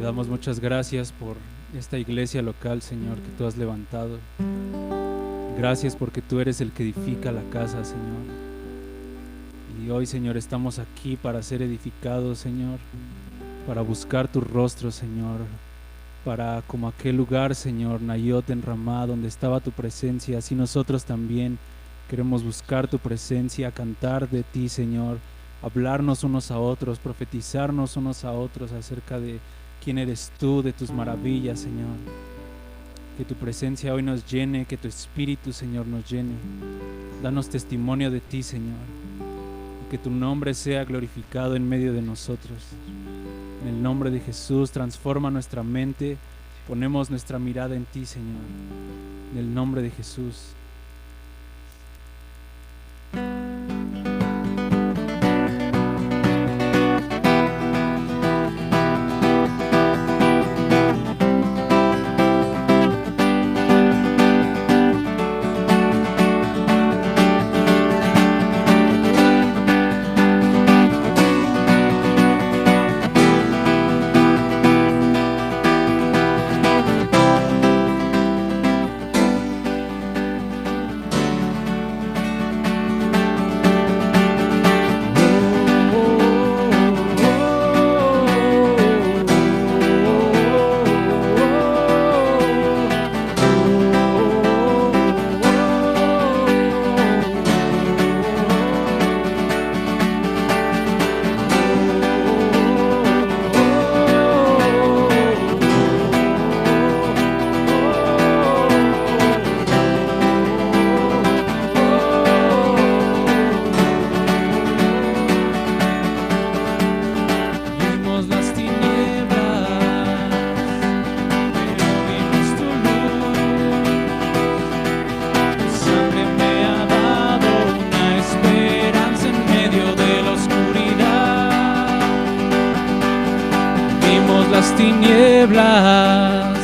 Te damos muchas gracias por esta iglesia local, Señor, que tú has levantado. Gracias porque tú eres el que edifica la casa, Señor. Y hoy, Señor, estamos aquí para ser edificados, Señor, para buscar tu rostro, Señor, para como aquel lugar, Señor, Nayot en Ramá, donde estaba tu presencia, así nosotros también queremos buscar tu presencia, cantar de ti, Señor, hablarnos unos a otros, profetizarnos unos a otros acerca de quién eres tú, de tus maravillas, Señor. Que tu presencia hoy nos llene, que tu Espíritu, Señor, nos llene. Danos testimonio de ti, Señor, y que tu nombre sea glorificado en medio de nosotros. En el nombre de Jesús, transforma nuestra mente, ponemos nuestra mirada en ti, Señor. En el nombre de Jesús. Tinieblas,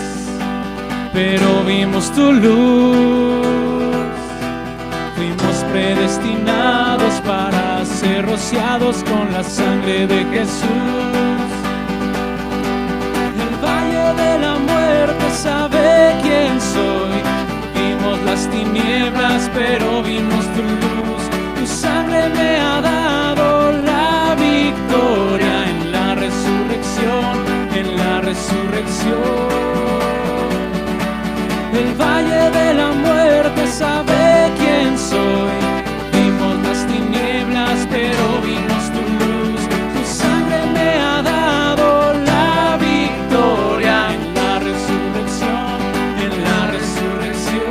pero vimos tu luz. Fuimos predestinados para ser rociados con la sangre de Jesús. El valle de la muerte sabe quién soy. Vimos las tinieblas, pero vimos tu luz. Tu sangre me ha dado la victoria en la resurrección. En la resurrección, el valle de la muerte sabe quién soy. Vimos las tinieblas, pero vimos tu luz. Tu sangre me ha dado la victoria en la resurrección, en la resurrección.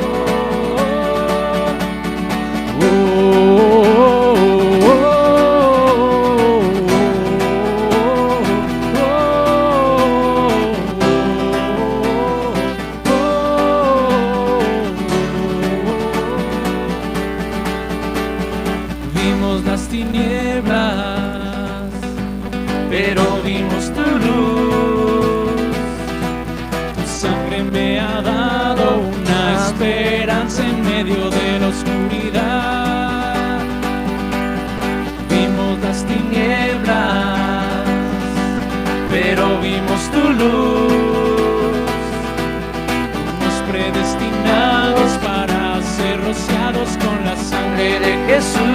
Pero vimos tu luz. Tu sangre me ha dado una esperanza en medio de la oscuridad. Vimos las tinieblas, pero vimos tu luz. Fuimos predestinados para ser rociados con la sangre de Jesús.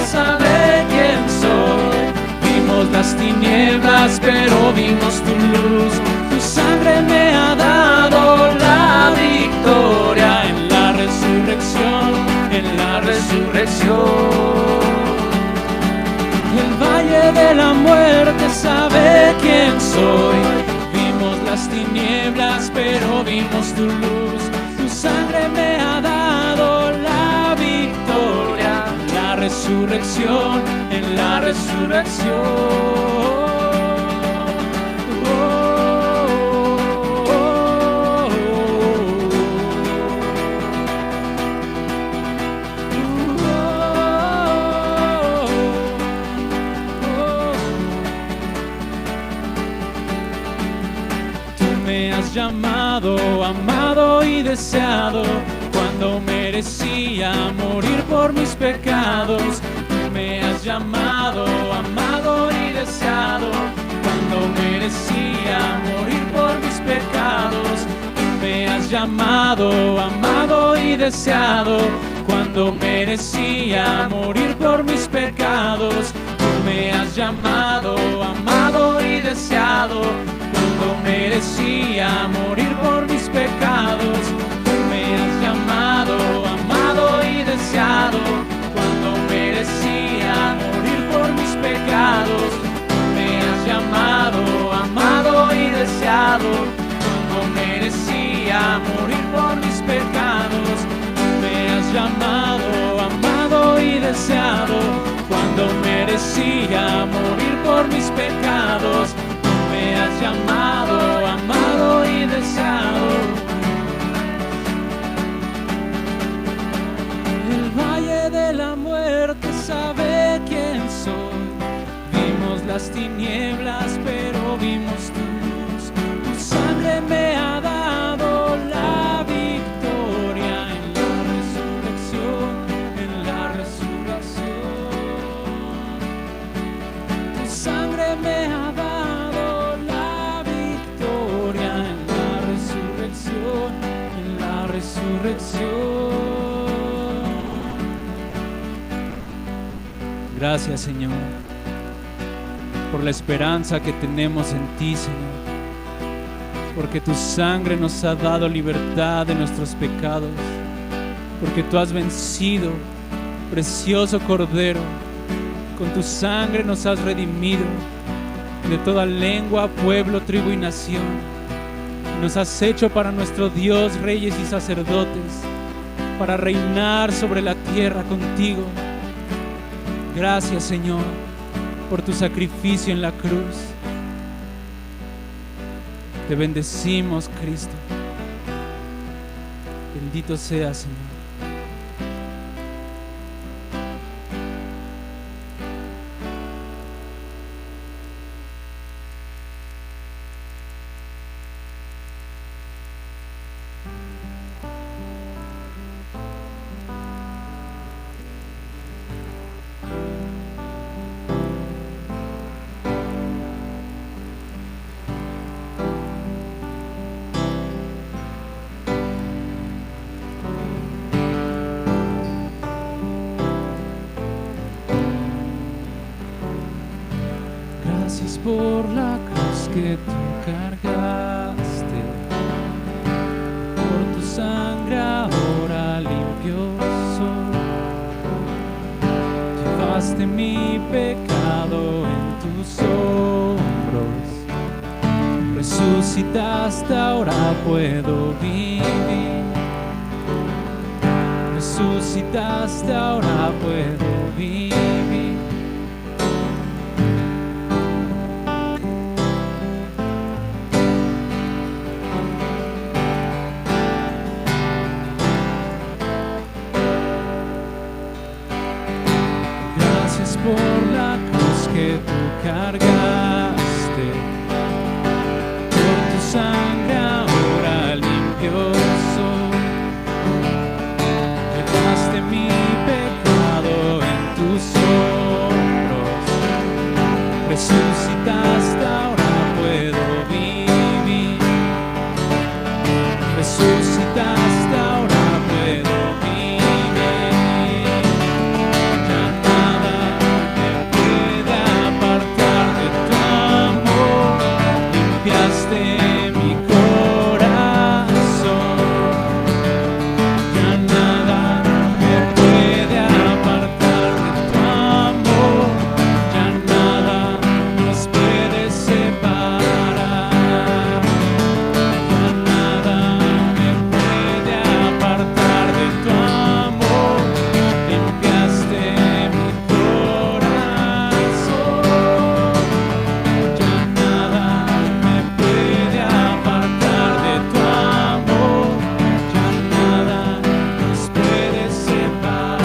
Sabe quién soy. Vimos las tinieblas, pero vimos tu luz. Tu sangre me ha dado la victoria en la resurrección, en la resurrección. El valle de la muerte sabe quién soy. Vimos las tinieblas, pero vimos tu luz. Tu sangre me ha dado la victoria. Resurrección, en la resurrección. Tú me has llamado, amado y deseado. Cuando merecía morir por mis pecados, tú me has llamado, amado llamado, amado y deseado, cuando merecía morir por mis pecados. Tú me has llamado, amado y deseado, cuando merecía morir por mis pecados. Tú me has llamado, amado y deseado, cuando merecía morir por mis pecados. Tú me has llamado, amado y deseado, cuando merecía morir por mis pecados. Tú me has llamado, amado y deseado, cuando merecía morir por mis pecados. Tú me has llamado, amado y deseado. El valle de la muerte sabe quién soy. Vimos las tinieblas, pero vimos tu luz. Tu sangre me ha dado la victoria en la resurrección, en la resurrección. Tu sangre me ha dado la victoria en la resurrección, en la resurrección. Gracias, Señor, por la esperanza que tenemos en ti, Señor, porque tu sangre nos ha dado libertad de nuestros pecados, porque tú has vencido, precioso Cordero, con tu sangre nos has redimido de toda lengua, pueblo, tribu y nación. Nos has hecho para nuestro Dios reyes y sacerdotes, para reinar sobre la tierra contigo. Gracias, Señor, por tu sacrificio en la cruz. Te bendecimos, Cristo. Bendito seas, Señor. Gracias por la cruz que tú cargaste, por tu sangre ahora limpio soy. Llevaste mi pecado en tus hombros, resucitaste, ahora puedo vivir. Resucitaste, ahora puedo vivir. Por la cruz que tú cargaste, por tu sangre ahora limpio soy. Llevaste mi pecado en tus hombros, resucitaste, ahora puedo vivir. Resucitaste, ahora puedo vivir. Ya nada me puede apartar de tu amor. Limpiaste mi corazón. Ya nada me puede apartar de tu amor. Ya nada nos puede separar. Ya nada me puede apartar de tu amor. Limpiaste mi corazón. Ya nada me puede apartar de tu amor. Ya nada nos puede separar.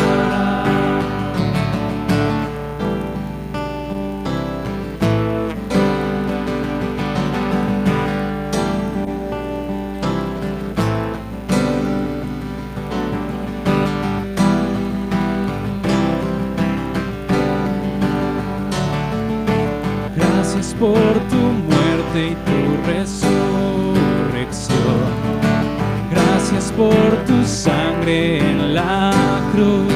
Gracias por tu muerte y tu resurrección. Gracias Gracias por tu sangre en la cruz.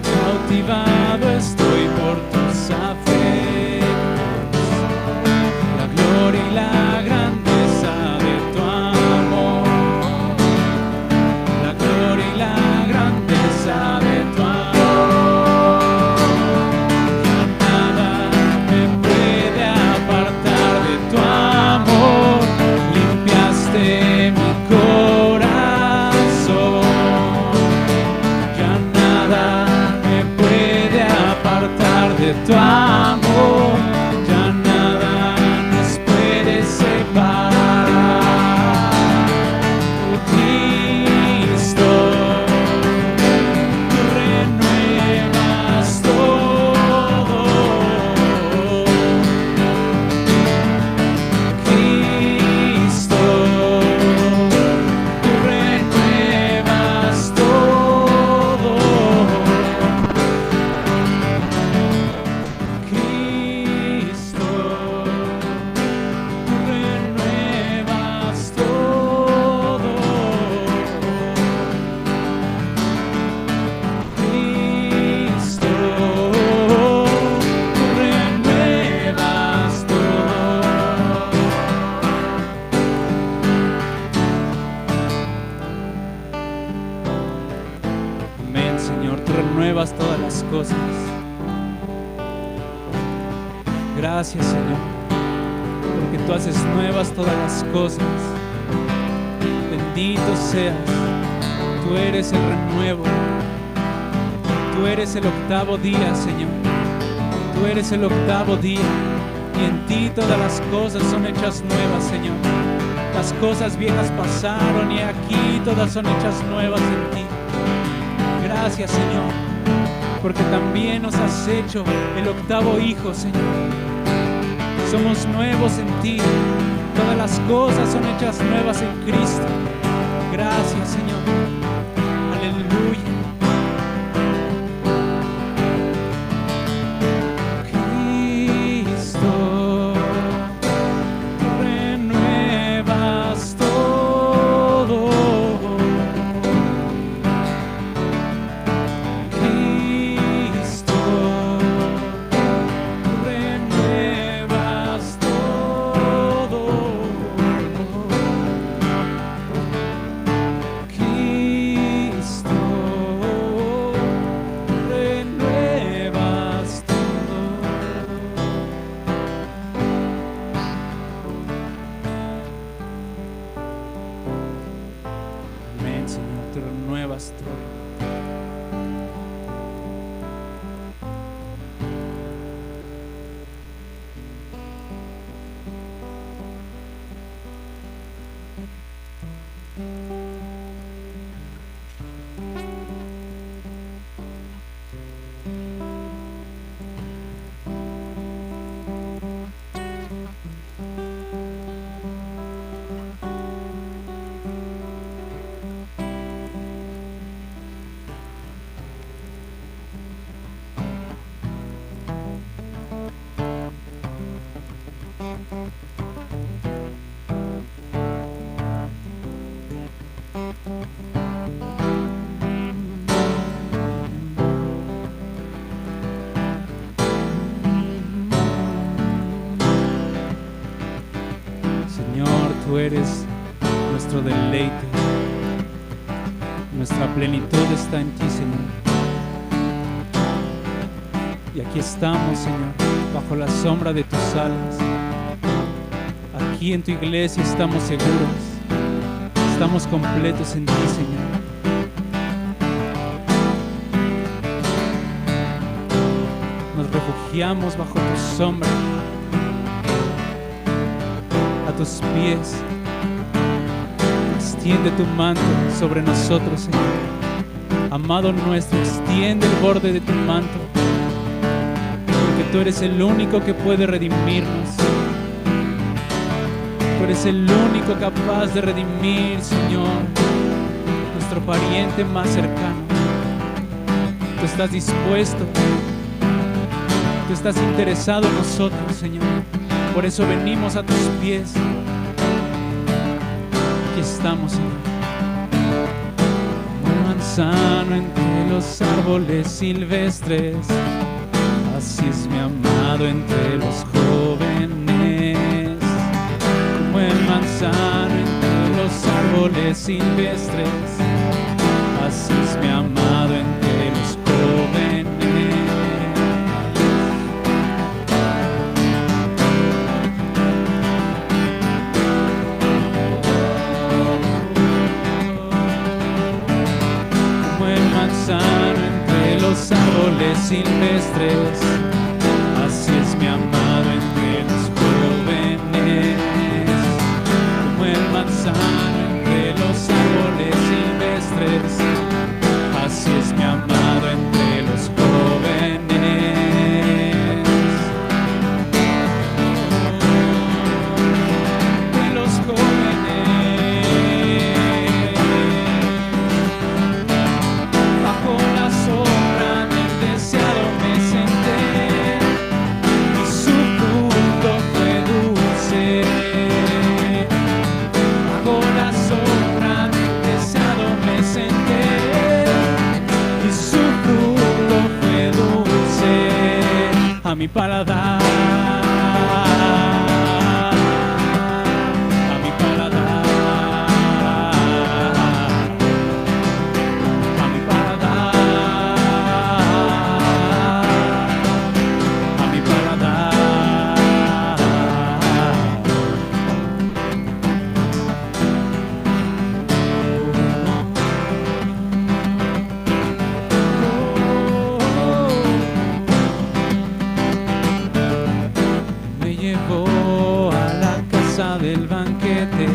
Cautivado estoy por tus afectos, la gloria y la grandeza de tu amor, la gloria y la grandeza de tu amor. Ya nada me puede apartar de tu amor. Limpiaste mi corazón. Ya nada me puede apartar de tu amor. Ya nada nos puede separar. Oh Cristo, tú renuevas todo. Cristo, tú renuevas todo. Cristo, tú renuevas todo. Cristo, tú renuevas todo. Amén, Señor, tú renuevas todas las cosas. Gracias, Señor, porque tú haces nuevas todas las cosas. Bendito seas, tú eres el renuevo. Tú eres el octavo día, Señor. Tú eres el octavo día, y en ti todas las cosas son hechas nuevas, Señor. Las cosas viejas pasaron y aquí todas son hechas nuevas en ti. Gracias, Señor, porque también nos has hecho el octavo hijo, Señor. Somos nuevos en ti. Todas las cosas son hechas nuevas en Cristo. Gracias, Señor. Aleluya. Cristo, tú renuevas todo. Cristo, tú renuevas todo. Cristo, renuevas todo. Amén, Señor, tú renuevas todo. Señor, tú eres nuestro deleite. Nuestra plenitud está en ti, Señor. Y aquí estamos, Señor, bajo la sombra de tus alas. Aquí en tu iglesia estamos seguros. Estamos completos en ti, Señor. Nos refugiamos bajo tu sombra, a tus pies. Extiende tu manto sobre nosotros, Señor. Amado nuestro, extiende el borde de tu manto, porque tú eres el único que puede redimirnos. Tú eres el único capaz de redimir, Señor, nuestro pariente más cercano. Tú estás dispuesto, tú estás interesado en nosotros, Señor. Por eso venimos a tus pies. aquí estamos, Señor. Como el manzano entre los árboles silvestres, así es mi amado entre los jóvenes. Como el manzano entre los árboles silvestres, así es mi amado entre los jóvenes. Como el manzano entre los árboles silvestres, así es mi amado entre los jóvenes. Como el manzano entre los árboles silvestres, así es mi amado entre los jóvenes. De los jóvenes, bajo la sombra del deseado me senté, y su fruto fue dulce. Bajo la sombra del deseado me senté, y su fruto fue dulce a mi paladar. A mi paladar, a mi paladar, a mi paladar. Me llevó a la casa del banquete,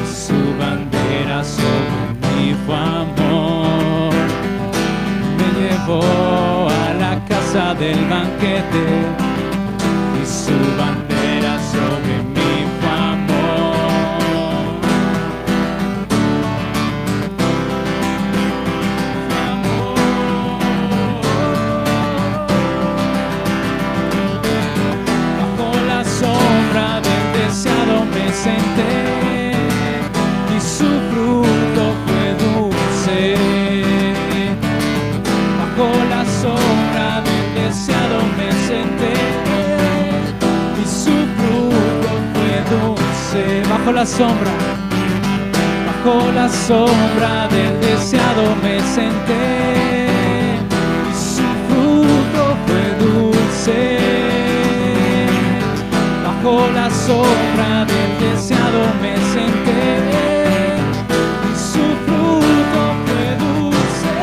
su bandera sobre mí fue amor. Me llevó a la casa del banquete, y su bandera sobre mí fue amor. Bajo la sombra del deseado me senté, y su fruto fue dulce. Bajo la sombra del deseado me senté, y su fruto fue dulce. Bajo la sombra del deseado me senté, y su fruto fue dulce. Bajo la sombra del deseado me senté, y su fruto fue dulce.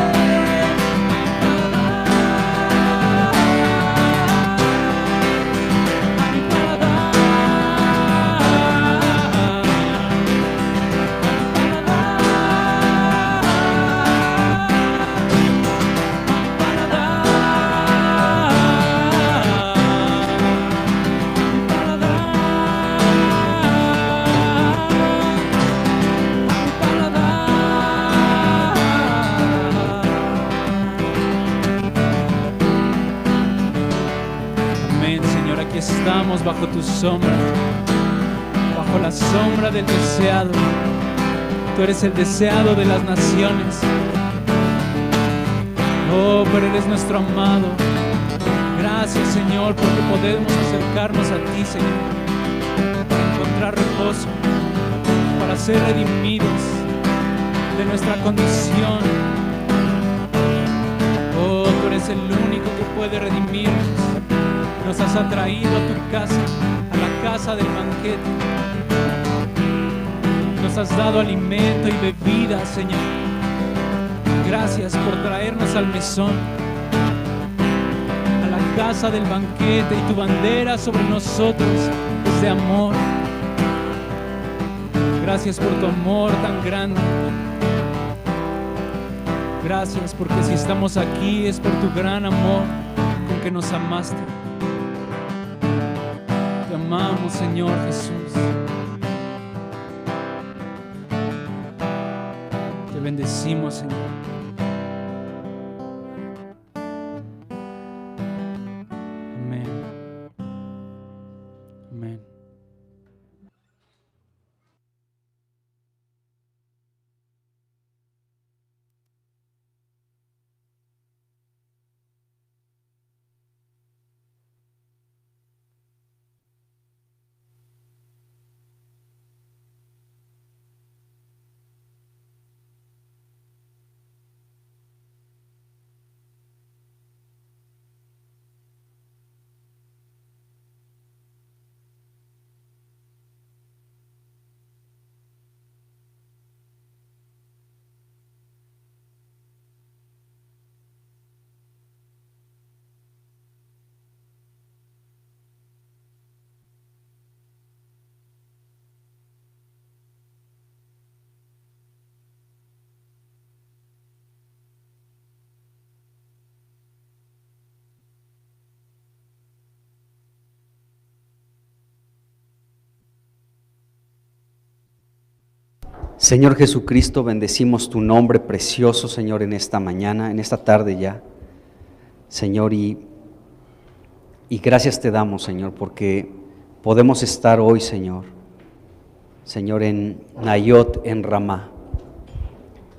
A mi paladar, amén, Señor, aquí estamos bajo tu sombra, bajo la sombra del deseado. Tú eres el deseado de las naciones. Oh, pero eres nuestro amado. Gracias, Señor, porque podemos acercarnos a ti, Señor, para encontrar reposo, para ser redimidos de nuestra condición. Oh, tú eres el único que puede redimirnos. Nos has atraído a tu casa, a la casa del banquete. Nos has dado alimento y bebida, Señor. Gracias por traernos al mesón, a la casa del banquete, y tu bandera sobre nosotros es de amor. Gracias por tu amor tan grande. Gracias porque si estamos aquí es por tu gran amor con que nos amaste. Te amamos, Señor Jesús. Te bendecimos, Señor. Señor Jesucristo, bendecimos tu nombre precioso, Señor, en esta mañana, en esta tarde ya, Señor, y gracias te damos, Señor, porque podemos estar hoy, Señor, en Nayot, en Ramá,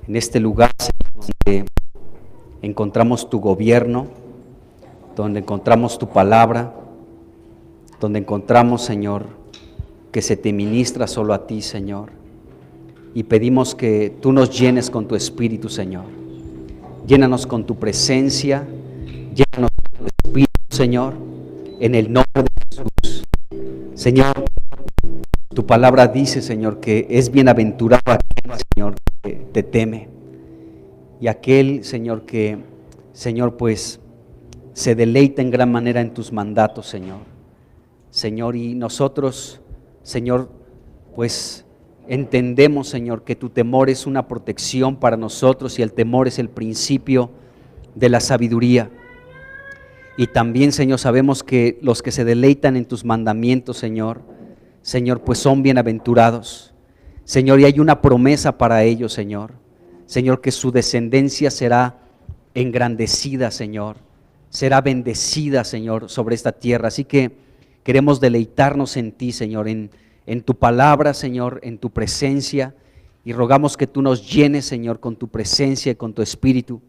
en este lugar, Señor, donde encontramos tu gobierno, donde encontramos tu palabra, donde encontramos, Señor, que se te ministra solo a ti, Señor. Y pedimos que tú nos llenes con tu Espíritu, Señor. Llénanos con tu presencia, llénanos con tu Espíritu, Señor, en el nombre de Jesús. Señor, tu palabra dice, Señor, que es bienaventurado aquel, Señor, que te teme. Y aquel, Señor, que, Señor, pues, se deleita en gran manera en tus mandatos, Señor. Señor, y nosotros, Señor, pues, entendemos, Señor, que tu temor es una protección para nosotros y el temor es el principio de la sabiduría. Y también, Señor, sabemos que los que se deleitan en tus mandamientos, Señor, pues son bienaventurados. Señor, y hay una promesa para ellos, Señor. Señor, que su descendencia será engrandecida, Señor. Será bendecida, Señor, sobre esta tierra. Así que queremos deleitarnos en ti, Señor, en tu palabra, Señor, en tu presencia, y rogamos que tú nos llenes, Señor, con tu presencia y con tu espíritu,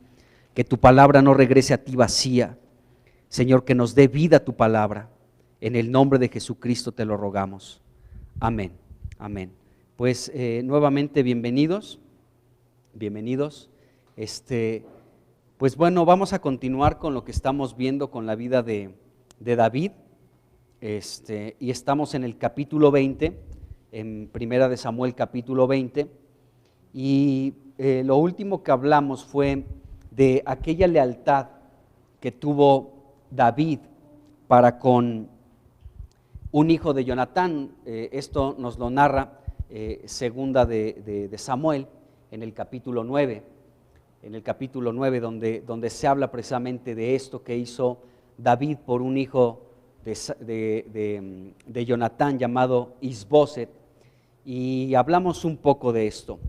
que tu palabra no regrese a ti vacía, Señor, que nos dé vida tu palabra, en el nombre de Jesucristo te lo rogamos, amén, amén. Pues nuevamente bienvenidos, pues bueno, vamos a continuar con lo que estamos viendo con la vida de David. Y estamos en el capítulo 20, en Primera de Samuel capítulo 20, y lo último que hablamos fue de aquella lealtad que tuvo David para con un hijo de Jonatán. Esto nos lo narra segunda de Samuel en el capítulo 9, donde se habla precisamente de esto que hizo David por un hijo de Jonatán llamado Isboset, y hablamos un poco de esto.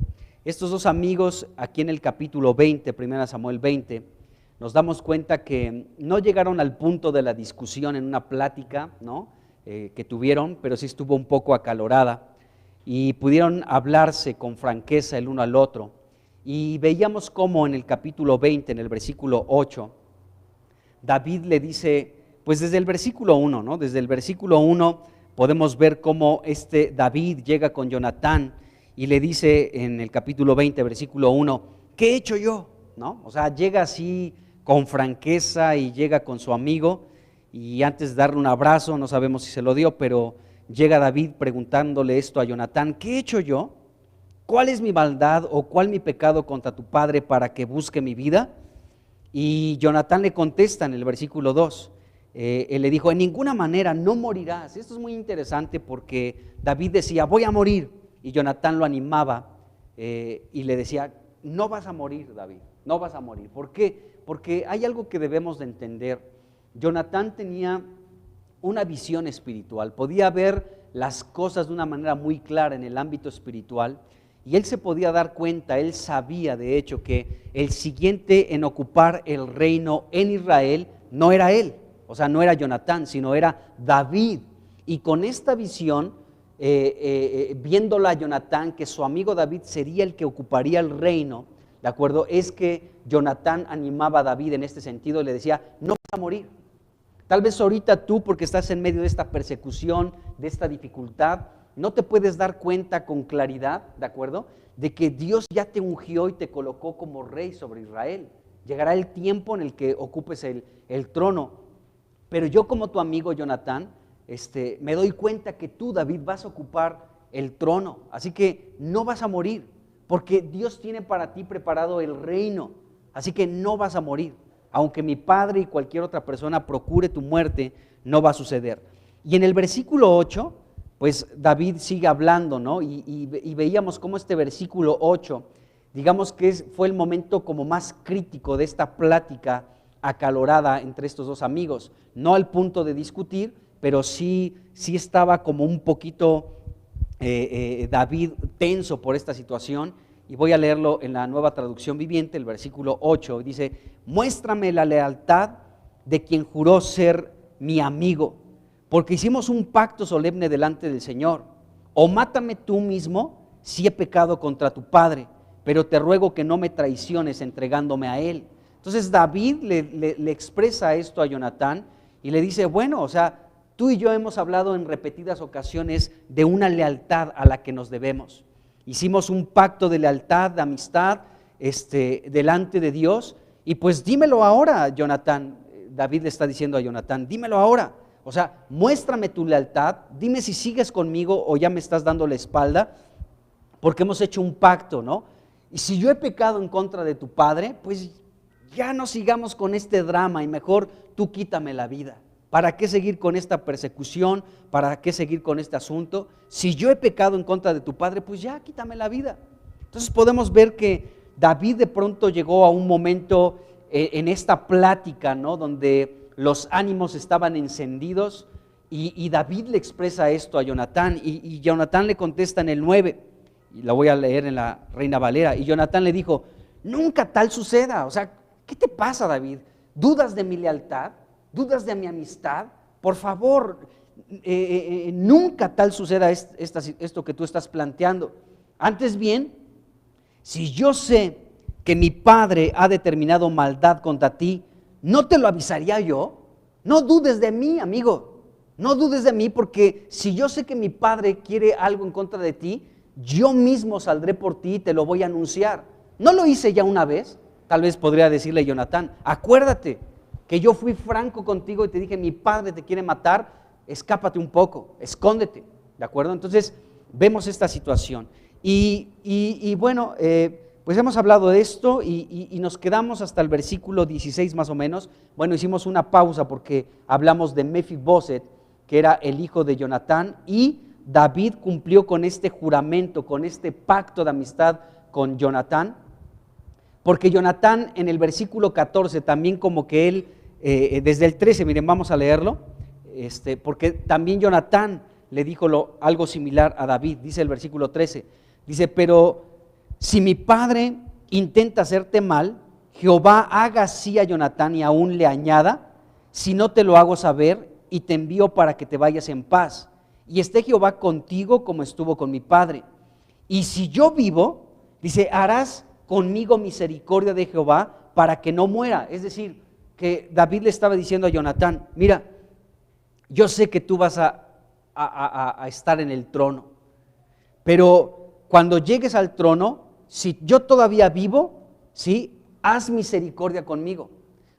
Estos dos amigos, aquí en el capítulo 20, 1 Samuel 20, nos damos cuenta que no llegaron al punto de la discusión en una plática, ¿no? Que tuvieron, pero sí estuvo un poco acalorada, y pudieron hablarse con franqueza el uno al otro, y veíamos cómo en el capítulo 20, en el versículo 8, David le dice, pues desde el versículo 1, ¿no? Desde el versículo 1 podemos ver cómo David llega con Jonatán y le dice en el capítulo 20, versículo 1, ¿qué he hecho yo? ¿No? O sea, llega así con franqueza y llega con su amigo, y antes de darle un abrazo, no sabemos si se lo dio, pero llega David preguntándole esto a Jonatán, ¿qué he hecho yo? ¿Cuál es mi maldad o cuál mi pecado contra tu padre para que busque mi vida? Y Jonatán le contesta en el versículo 2, él le dijo, en ninguna manera, no morirás. Esto es muy interesante porque David decía, voy a morir, y Jonatán lo animaba y le decía, no vas a morir, David, no vas a morir. ¿Por qué? Porque hay algo que debemos de entender. Jonatán tenía una visión espiritual, podía ver las cosas de una manera muy clara en el ámbito espiritual, y él se podía dar cuenta, él sabía de hecho que el siguiente en ocupar el reino en Israel no era él, o sea, no era Jonatán, sino era David. Y con esta visión, viéndola a Jonatán, que su amigo David sería el que ocuparía el reino, ¿de acuerdo? Es que Jonatán animaba a David en este sentido, le decía, no vas a morir. Tal vez ahorita tú, porque estás en medio de esta persecución, de esta dificultad, no te puedes dar cuenta con claridad, ¿de acuerdo?, de que Dios ya te ungió y te colocó como rey sobre Israel. Llegará el tiempo en el que ocupes el trono. Pero yo, como tu amigo Jonatán, me doy cuenta que tú, David, vas a ocupar el trono. Así que no vas a morir, porque Dios tiene para ti preparado el reino. Así que no vas a morir. Aunque mi padre y cualquier otra persona procure tu muerte, no va a suceder. Y en el versículo 8, pues David sigue hablando, ¿no? Y veíamos cómo este versículo 8, digamos que fue el momento como más crítico de esta plática acalorada entre estos dos amigos. No al punto de discutir, pero sí estaba como un poquito David tenso por esta situación, y voy a leerlo en la Nueva Traducción Viviente, el versículo 8, dice: muéstrame la lealtad de quien juró ser mi amigo, porque hicimos un pacto solemne delante del Señor. O mátame tú mismo si he pecado contra tu padre, pero te ruego que no me traiciones entregándome a él. Entonces David le expresa esto a Jonatán y le dice: bueno, o sea, tú y yo hemos hablado en repetidas ocasiones de una lealtad a la que nos debemos. Hicimos un pacto de lealtad, de amistad, delante de Dios, y pues dímelo ahora, Jonatán. David le está diciendo a Jonatán: dímelo ahora, o sea, muéstrame tu lealtad, dime si sigues conmigo o ya me estás dando la espalda, porque hemos hecho un pacto, ¿no? Y si yo he pecado en contra de tu padre, pues ya no sigamos con este drama y mejor tú quítame la vida. ¿Para qué seguir con esta persecución? ¿Para qué seguir con este asunto? Si yo he pecado en contra de tu padre, pues ya quítame la vida. Entonces podemos ver que David de pronto llegó a un momento en esta plática, ¿no?, donde los ánimos estaban encendidos, y David le expresa esto a Jonatán, y Jonatán le contesta en el 9, y la voy a leer en la Reina Valera. Y Jonatán le dijo: nunca tal suceda. O sea, ¿qué te pasa, David? ¿Dudas de mi lealtad? ¿Dudas de mi amistad? Por favor, nunca tal suceda esto que tú estás planteando. Antes bien, si yo sé que mi padre ha determinado maldad contra ti, ¿no te lo avisaría yo? No dudes de mí, amigo, no dudes de mí, porque si yo sé que mi padre quiere algo en contra de ti, yo mismo saldré por ti y te lo voy a anunciar. ¿No lo hice ya una vez? Tal vez podría decirle Jonatán: acuérdate que yo fui franco contigo y te dije: mi padre te quiere matar, escápate un poco, escóndete, ¿de acuerdo? Entonces vemos esta situación, y bueno, pues hemos hablado de esto, y nos quedamos hasta el versículo 16 más o menos. Bueno, hicimos una pausa porque hablamos de Mefiboset, que era el hijo de Jonatán, y David cumplió con este juramento, con este pacto de amistad con Jonatán, porque Jonatán en el versículo 14 también, como que él, desde el 13, miren, vamos a leerlo, porque también Jonatán le dijo algo similar a David. Dice el versículo 13, dice: pero si mi padre intenta hacerte mal, Jehová haga así a Jonatán y aún le añada, si no te lo hago saber, y te envío para que te vayas en paz, y esté Jehová contigo como estuvo con mi padre. Y si yo vivo, dice, harás conmigo misericordia de Jehová para que no muera. Es decir, que David le estaba diciendo a Jonatán: mira, yo sé que tú vas a estar en el trono, pero cuando llegues al trono, si yo todavía vivo, ¿sí?, haz misericordia conmigo.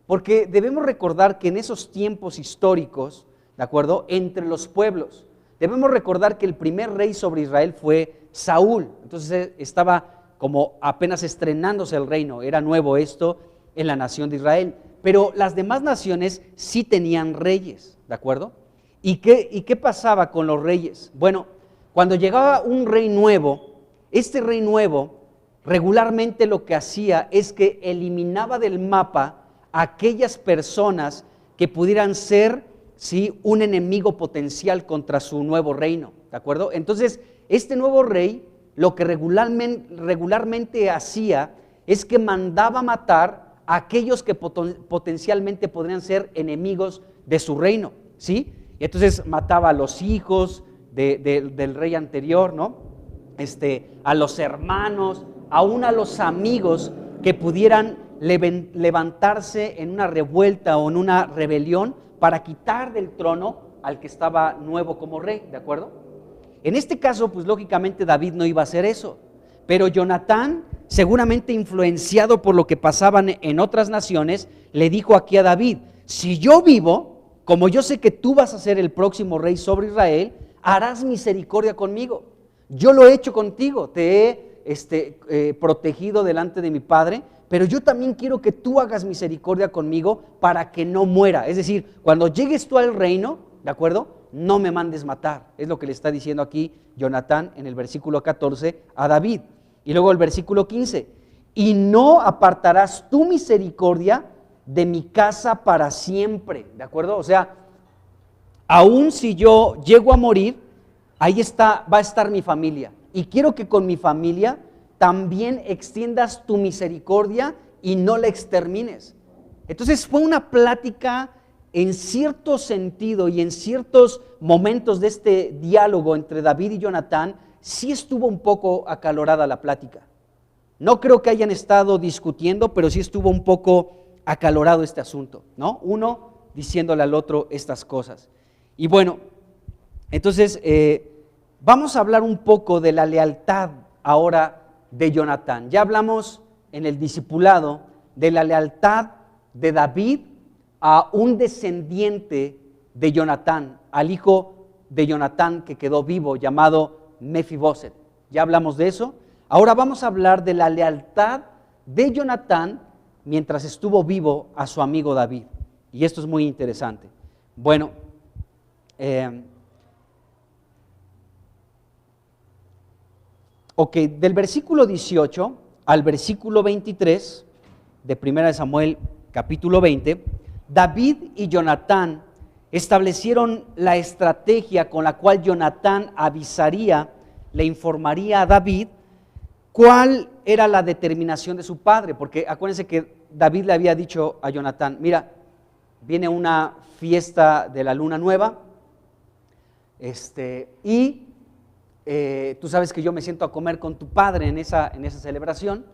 Porque debemos recordar que en esos tiempos históricos, ¿de acuerdo?, entre los pueblos, debemos recordar que el primer rey sobre Israel fue Saúl. Entonces estaba como apenas estrenándose el reino, era nuevo esto en la nación de Israel. Pero las demás naciones sí tenían reyes, ¿de acuerdo? ¿Y qué pasaba con los reyes? Bueno, cuando llegaba un rey nuevo, este rey nuevo regularmente lo que hacía es que eliminaba del mapa a aquellas personas que pudieran ser, ¿sí?, un enemigo potencial contra su nuevo reino, ¿de acuerdo? Entonces, este nuevo rey lo que regularmente hacía es que mandaba matar a aquellos que potencialmente podrían ser enemigos de su reino, ¿sí? Y entonces mataba a los hijos del rey anterior, ¿no? A los hermanos, aún a los amigos que pudieran levantarse en una revuelta o en una rebelión para quitar del trono al que estaba nuevo como rey, ¿de acuerdo? En este caso, pues lógicamente David no iba a hacer eso, pero Jonatán, seguramente influenciado por lo que pasaban en otras naciones, le dijo aquí a David: si yo vivo, como yo sé que tú vas a ser el próximo rey sobre Israel, harás misericordia conmigo. Yo lo he hecho contigo, te he protegido delante de mi padre, pero yo también quiero que tú hagas misericordia conmigo para que no muera. Es decir, cuando llegues tú al reino, ¿de acuerdo?, no me mandes matar. Es lo que le está diciendo aquí Jonatán en el versículo 14 a David. Y luego el versículo 15: y no apartarás tu misericordia de mi casa para siempre, ¿de acuerdo? O sea, aún si yo llego a morir, ahí está, va a estar mi familia. Y quiero que con mi familia también extiendas tu misericordia y no la extermines. Entonces fue una plática en cierto sentido y en ciertos momentos de este diálogo entre David y Jonatán, sí estuvo un poco acalorada la plática. No creo que hayan estado discutiendo, pero sí estuvo un poco acalorado este asunto, ¿no? Uno diciéndole al otro estas cosas. Y bueno, entonces vamos a hablar un poco de la lealtad ahora de Jonatán. Ya hablamos en el discipulado de la lealtad de David a un descendiente de Jonatán, al hijo de Jonatán que quedó vivo, llamado Mefiboset. Ya hablamos de eso. Ahora vamos a hablar de la lealtad de Jonatán mientras estuvo vivo a su amigo David. Y esto es muy interesante. Bueno, del versículo 18 al versículo 23 de 1 Samuel capítulo 20, David y Jonatán establecieron la estrategia con la cual Jonatán avisaría, le informaría a David cuál era la determinación de su padre, porque acuérdense que David le había dicho a Jonatán, mira, viene una fiesta de la luna nueva, y tú sabes que yo me siento a comer con tu padre en esa celebración,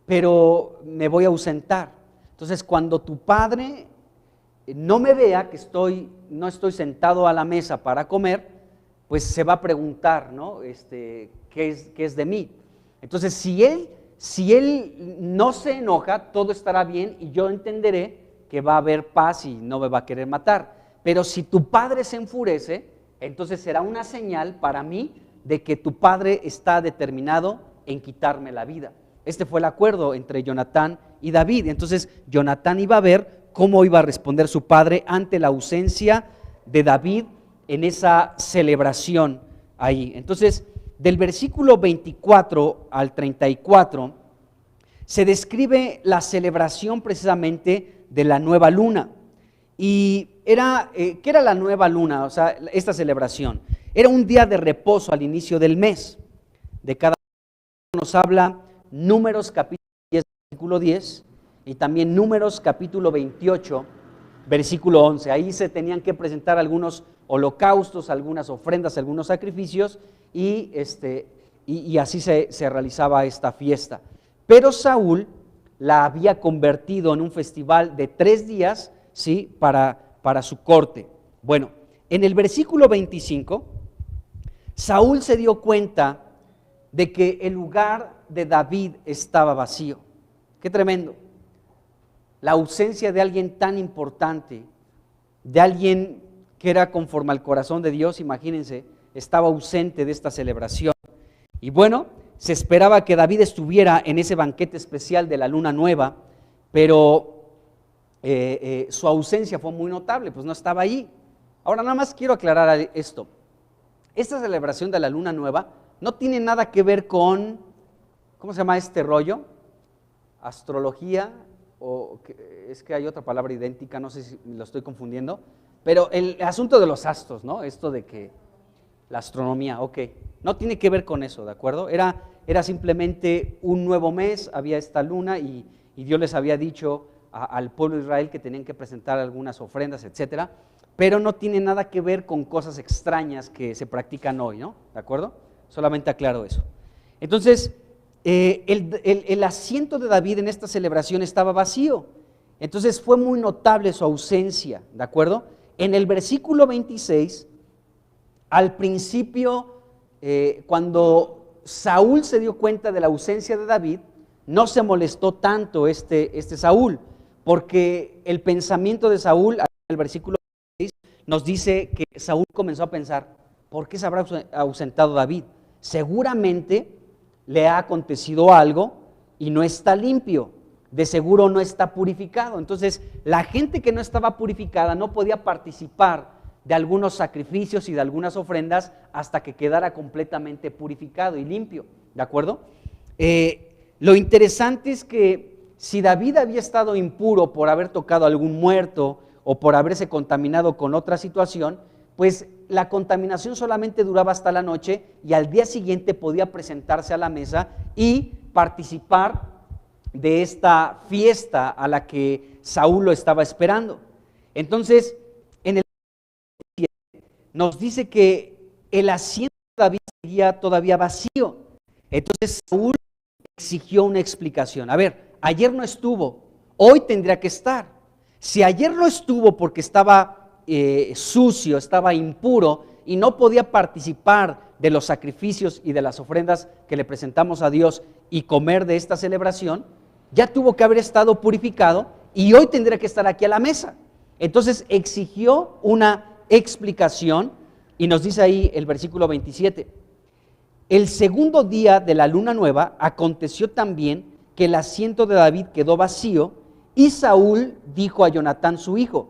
pero me voy a ausentar. Entonces, cuando tu padre no me vea que no estoy sentado a la mesa para comer, pues se va a preguntar, ¿no? ¿Qué es de mí? Entonces, si él no se enoja, todo estará bien y yo entenderé que va a haber paz y no me va a querer matar. Pero si tu padre se enfurece, entonces será una señal para mí de que tu padre está determinado en quitarme la vida. Este fue el acuerdo entre Jonatán y David. Entonces Jonatán iba a ver cómo iba a responder su padre ante la ausencia de David en esa celebración ahí. Entonces, del versículo 24 al 34 se describe la celebración precisamente de la nueva luna. Y ¿qué era la nueva luna? O sea, esta celebración era un día de reposo al inicio del mes. De cada uno nos habla Números capítulo 10, versículo 10, y también Números capítulo 28, versículo 11. Ahí se tenían que presentar algunos holocaustos, algunas ofrendas, algunos sacrificios, y así se realizaba esta fiesta. Pero Saúl la había convertido en un festival de 3 días, ¿sí? para su corte. Bueno, en el versículo 25, Saúl se dio cuenta de que el lugar de David estaba vacío. Qué tremendo. La ausencia de alguien tan importante, de alguien que era conforme al corazón de Dios, imagínense, estaba ausente de esta celebración. Y bueno, se esperaba que David estuviera en ese banquete especial de la luna nueva, pero su ausencia fue muy notable, pues no estaba ahí. Ahora nada más quiero aclarar esto. Esta celebración de la luna nueva no tiene nada que ver con, ¿cómo se llama este rollo? Astrología, o es que hay otra palabra idéntica, no sé si lo estoy confundiendo, pero el asunto de los astros, ¿no? Esto de que la astronomía, no tiene que ver con eso, ¿de acuerdo? Era simplemente un nuevo mes, había esta luna y Dios les había dicho al pueblo de Israel que tenían que presentar algunas ofrendas, etcétera, pero no tiene nada que ver con cosas extrañas que se practican hoy, ¿no? ¿De acuerdo? Solamente aclaro eso. Entonces, el asiento de David en esta celebración estaba vacío. Entonces fue muy notable su ausencia, ¿de acuerdo? En el versículo 26, al principio, cuando Saúl se dio cuenta de la ausencia de David, no se molestó tanto este Saúl, porque el pensamiento de Saúl, en el versículo 26, nos dice que Saúl comenzó a pensar, ¿por qué se habrá ausentado David? Seguramente le ha acontecido algo y no está limpio, de seguro no está purificado. Entonces, la gente que no estaba purificada no podía participar de algunos sacrificios y de algunas ofrendas hasta que quedara completamente purificado y limpio, ¿de acuerdo? Lo interesante es que si David había estado impuro por haber tocado a algún muerto o por haberse contaminado con otra situación, pues la contaminación solamente duraba hasta la noche y al día siguiente podía presentarse a la mesa y participar de esta fiesta a la que Saúl lo estaba esperando. Entonces, en el nos dice que el asiento de David seguía todavía vacío. Entonces Saúl exigió una explicación. A ver, ayer no estuvo, hoy tendría que estar. Si ayer no estuvo porque estaba sucio, estaba impuro y no podía participar de los sacrificios y de las ofrendas que le presentamos a Dios y comer de esta celebración, ya tuvo que haber estado purificado y hoy tendría que estar aquí a la mesa. Entonces exigió una explicación y nos dice ahí el versículo 27. El segundo día de la luna nueva aconteció también que el asiento de David quedó vacío y Saúl dijo a Jonatán su hijo: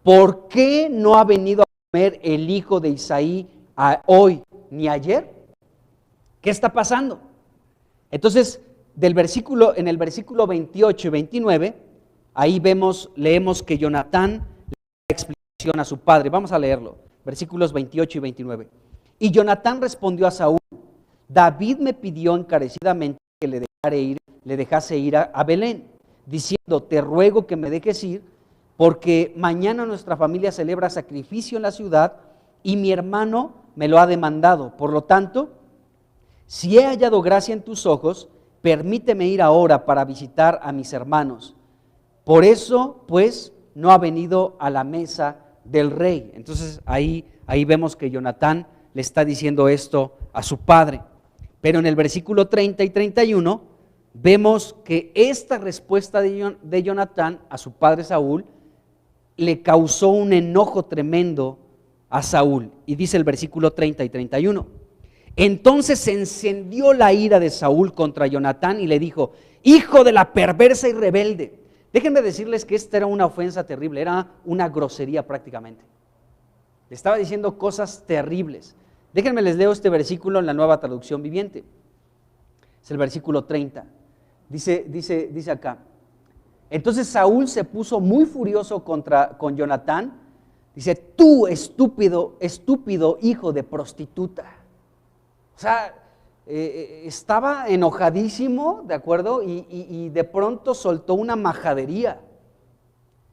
¿por qué no ha venido a comer el hijo de Isaí hoy ni ayer? ¿Qué está pasando? Entonces, en el versículo 28 y 29, ahí leemos que Jonatán le da explicación a su padre. Vamos a leerlo, versículos 28 y 29. Y Jonatán respondió a Saúl: David me pidió encarecidamente que le dejase ir a Belén, diciendo: te ruego que me dejes ir, porque mañana nuestra familia celebra sacrificio en la ciudad y mi hermano me lo ha demandado. Por lo tanto, si he hallado gracia en tus ojos, permíteme ir ahora para visitar a mis hermanos. Por eso, pues, no ha venido a la mesa del rey. Entonces, ahí vemos que Jonatán le está diciendo esto a su padre. Pero en el versículo 30 y 31, vemos que esta respuesta de Jonatán a su padre Saúl le causó un enojo tremendo a Saúl. Y dice el versículo 30 y 31. Entonces se encendió la ira de Saúl contra Jonatán y le dijo: hijo de la perversa y rebelde. Déjenme decirles que esta era una ofensa terrible, era una grosería prácticamente. Le estaba diciendo cosas terribles. Déjenme les leo este versículo en la Nueva Traducción Viviente. Es el versículo 30. Dice acá: entonces Saúl se puso muy furioso con Jonatán. Dice: tú estúpido hijo de prostituta. O sea, estaba enojadísimo, ¿de acuerdo? Y de pronto soltó una majadería.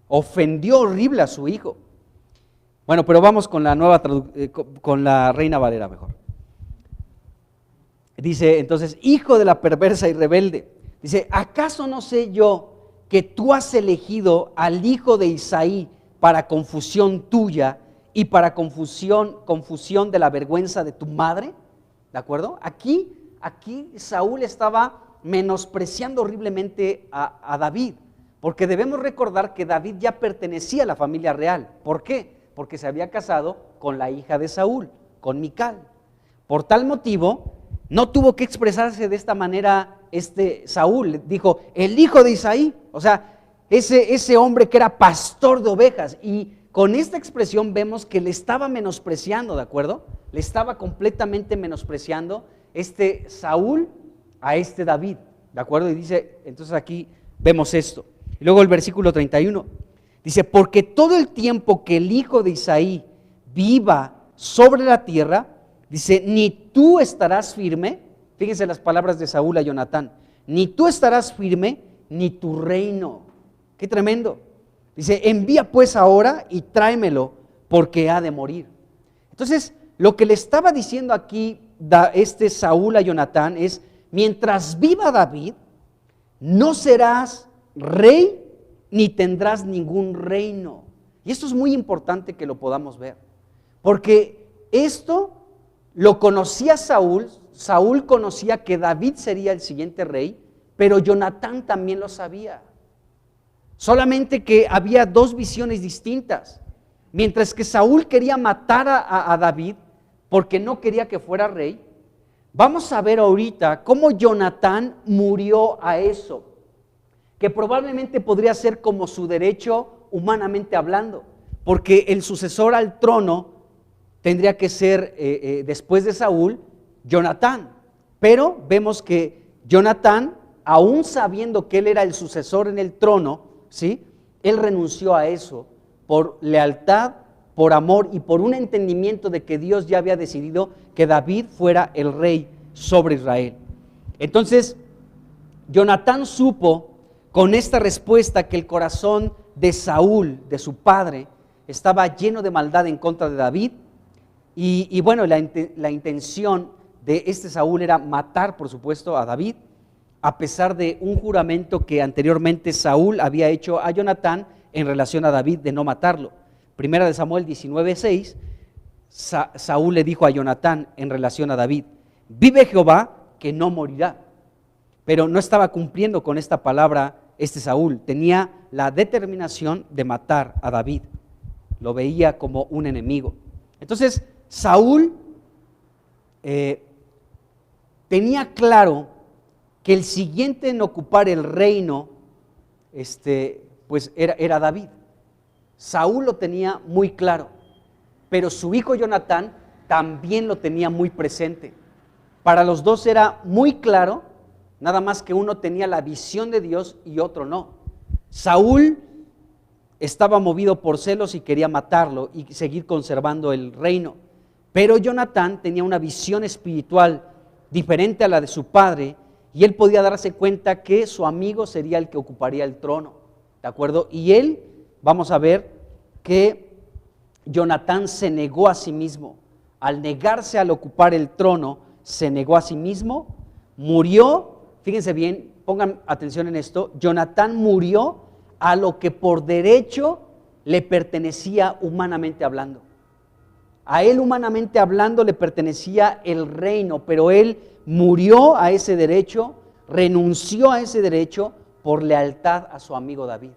Ofendió horrible a su hijo. Bueno, pero vamos con con la Reina Valera mejor. Dice entonces: hijo de la perversa y rebelde. Dice: ¿acaso no sé yo que tú has elegido al hijo de Isaí para confusión tuya y para confusión de la vergüenza de tu madre? ¿De acuerdo? Aquí Saúl estaba menospreciando horriblemente a David, porque debemos recordar que David ya pertenecía a la familia real. ¿Por qué? Porque se había casado con la hija de Saúl, con Mical. Por tal motivo, no tuvo que expresarse de esta manera Saúl. Dijo: el hijo de Isaí, o sea, ese hombre que era pastor de ovejas. Y con esta expresión vemos que le estaba menospreciando, ¿de acuerdo? Le estaba completamente menospreciando Saúl a David, ¿de acuerdo? Y dice, entonces aquí vemos esto. Y luego el versículo 31, dice: porque todo el tiempo que el hijo de Isaí viva sobre la tierra, dice, ni tú estarás firme. Fíjense las palabras de Saúl a Jonatán: ni tú estarás firme, ni tu reino. Qué tremendo. Dice: envía pues ahora y tráemelo, porque ha de morir. Entonces, lo que le estaba diciendo aquí Saúl a Jonatán es: mientras viva David, no serás rey ni tendrás ningún reino. Y esto es muy importante que lo podamos ver, porque esto lo conocía Saúl. Saúl conocía que David sería el siguiente rey, pero Jonatán también lo sabía. Solamente que había dos visiones distintas. Mientras que Saúl quería matar a David porque no quería que fuera rey, vamos a ver ahorita cómo Jonatán murió a eso, que probablemente podría ser como su derecho humanamente hablando, porque el sucesor al trono tendría que ser, después de Saúl, Jonatán. Pero vemos que Jonatán, aún sabiendo que él era el sucesor en el trono, ¿sí?, él renunció a eso por lealtad, por amor y por un entendimiento de que Dios ya había decidido que David fuera el rey sobre Israel. Entonces, Jonatán supo con esta respuesta que el corazón de Saúl, de su padre, estaba lleno de maldad en contra de David. Y bueno, la intención de este Saúl era matar, por supuesto, a David, a pesar de un juramento que anteriormente Saúl había hecho a Jonatán en relación a David de no matarlo. Primera de Samuel 19:6, Saúl le dijo a Jonatán en relación a David: vive Jehová que no morirá. Pero no estaba cumpliendo con esta palabra Saúl, tenía la determinación de matar a David, lo veía como un enemigo. Entonces Saúl tenía claro que el siguiente en ocupar el reino pues era David. Saúl lo tenía muy claro, pero su hijo Jonatán también lo tenía muy presente. Para los dos era muy claro, nada más que uno tenía la visión de Dios y otro no. Saúl estaba movido por celos y quería matarlo y seguir conservando el reino, pero Jonatán tenía una visión espiritual diferente a la de su padre, y él podía darse cuenta que su amigo sería el que ocuparía el trono, ¿de acuerdo? Y él, vamos a ver que Jonatán se negó a sí mismo. Al negarse al ocupar el trono, se negó a sí mismo, murió. Fíjense bien, pongan atención en esto. Jonatán murió a lo que por derecho le pertenecía humanamente hablando. A él humanamente hablando le pertenecía el reino, pero él murió a ese derecho, renunció a ese derecho por lealtad a su amigo David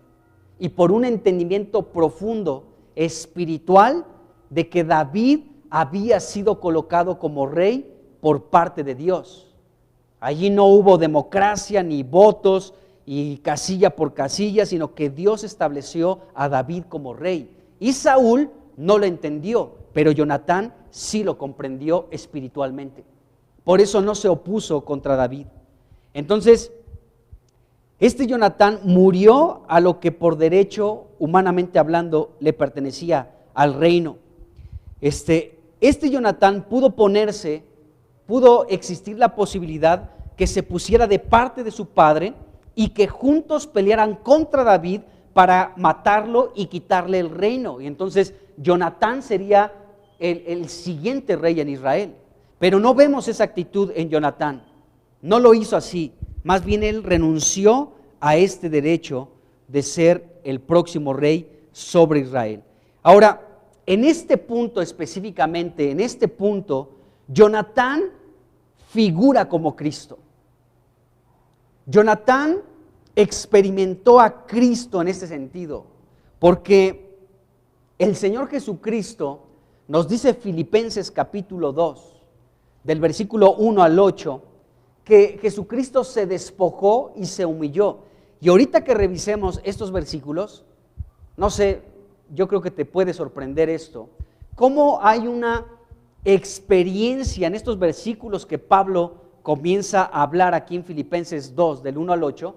y por un entendimiento profundo, espiritual, de que David había sido colocado como rey por parte de Dios. Allí no hubo democracia ni votos y casilla por casilla, sino que Dios estableció a David como rey. Y Saúl no lo entendió, pero Jonatán sí lo comprendió espiritualmente. Por eso no se opuso contra David. Entonces, Jonatán murió a lo que por derecho, humanamente hablando, le pertenecía al reino. Jonatán pudo existir la posibilidad que se pusiera de parte de su padre y que juntos pelearan contra David para matarlo y quitarle el reino. Y entonces Jonatán sería el siguiente rey en Israel. Pero no vemos esa actitud en Jonatán. No lo hizo así. Más bien él renunció a este derecho de ser el próximo rey sobre Israel. Ahora, en este punto específicamente, Jonatán figura como Cristo. Jonatán experimentó a Cristo en este sentido, porque el Señor Jesucristo nos dice Filipenses capítulo 2, del versículo 1 al 8, que Jesucristo se despojó y se humilló. Y ahorita que revisemos estos versículos, no sé, yo creo que te puede sorprender esto, cómo hay una experiencia en estos versículos que Pablo comienza a hablar aquí en Filipenses 2, del 1 al 8,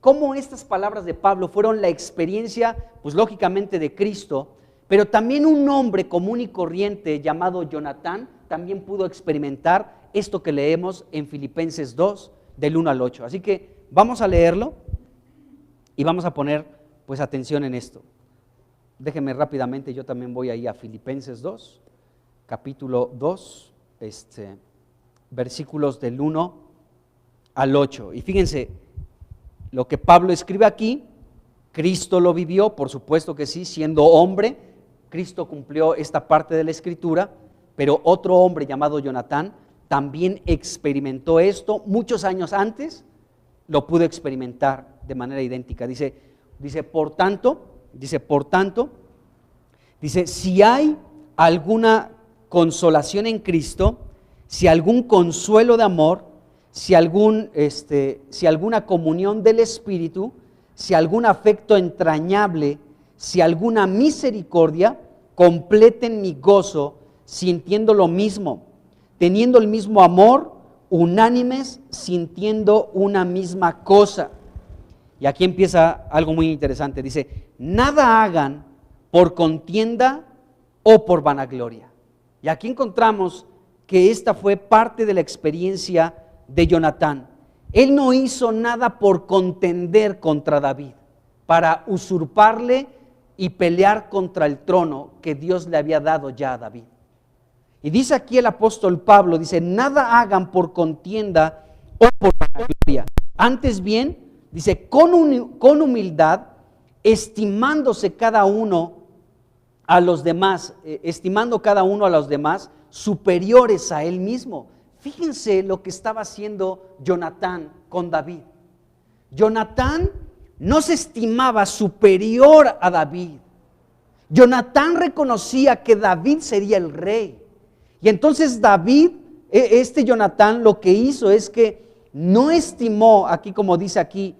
cómo estas palabras de Pablo fueron la experiencia, pues lógicamente de Cristo, pero también un hombre común y corriente llamado Jonatán también pudo experimentar esto que leemos en Filipenses 2, del 1 al 8. Así que vamos a leerlo y vamos a poner pues atención en esto. Déjenme rápidamente, yo también voy ahí a Filipenses 2, capítulo 2, versículos del 1 al 8. Y fíjense, lo que Pablo escribe aquí, Cristo lo vivió, por supuesto que sí, siendo hombre, Cristo cumplió esta parte de la Escritura, pero otro hombre llamado Jonatán también experimentó esto muchos años antes, lo pudo experimentar de manera idéntica. Dice, por tanto, si hay alguna consolación en Cristo, si algún consuelo de amor, si alguna comunión del Espíritu, si algún afecto entrañable, si alguna misericordia, completen mi gozo, sintiendo lo mismo, teniendo el mismo amor, unánimes, sintiendo una misma cosa. Y aquí empieza algo muy interesante. Dice, nada hagan por contienda o por vanagloria. Y aquí encontramos que esta fue parte de la experiencia de Jonatán. Él no hizo nada por contender contra David, para usurparle y pelear contra el trono que Dios le había dado ya a David. Y dice aquí el apóstol Pablo, dice, nada hagan por contienda o por vanagloria. Antes bien, dice, con humildad, estimándose cada uno a los demás, estimando cada uno a los demás superiores a él mismo. Fíjense lo que estaba haciendo Jonatán con David. Jonatán no se estimaba superior a David. Jonatán reconocía que David sería el rey. Y entonces David, Jonatán, lo que hizo es que no estimó, aquí como dice aquí,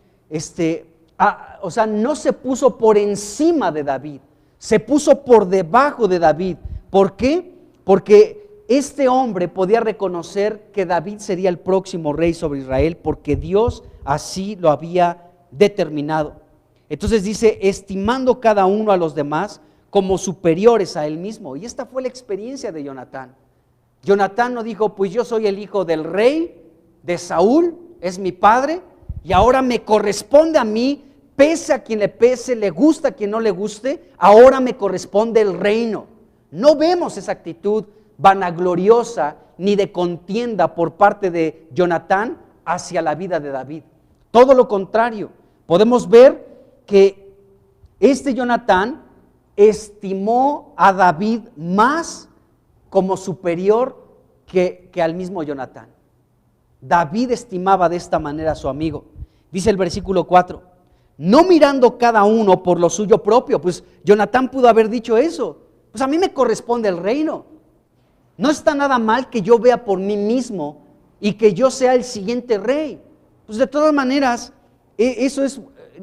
o sea, no se puso por encima de David, se puso por debajo de David. ¿Por qué? Porque este hombre podía reconocer que David sería el próximo rey sobre Israel, porque Dios así lo había determinado. Entonces dice, estimando cada uno a los demás como superiores a él mismo. Y esta fue la experiencia de Jonatán. Jonatán no dijo, pues yo soy el hijo del rey, de Saúl, es mi padre, y ahora me corresponde a mí, pese a quien le pese, le gusta a quien no le guste, ahora me corresponde el reino. No vemos esa actitud vanagloriosa ni de contienda por parte de Jonatán hacia la vida de David. Todo lo contrario, podemos ver que Jonatán estimó a David más como superior que al mismo Jonatán. David estimaba de esta manera a su amigo. Dice el versículo 4, no mirando cada uno por lo suyo propio. Pues Jonatán pudo haber dicho eso. Pues a mí me corresponde el reino. No está nada mal que yo vea por mí mismo y que yo sea el siguiente rey. Pues de todas maneras, eso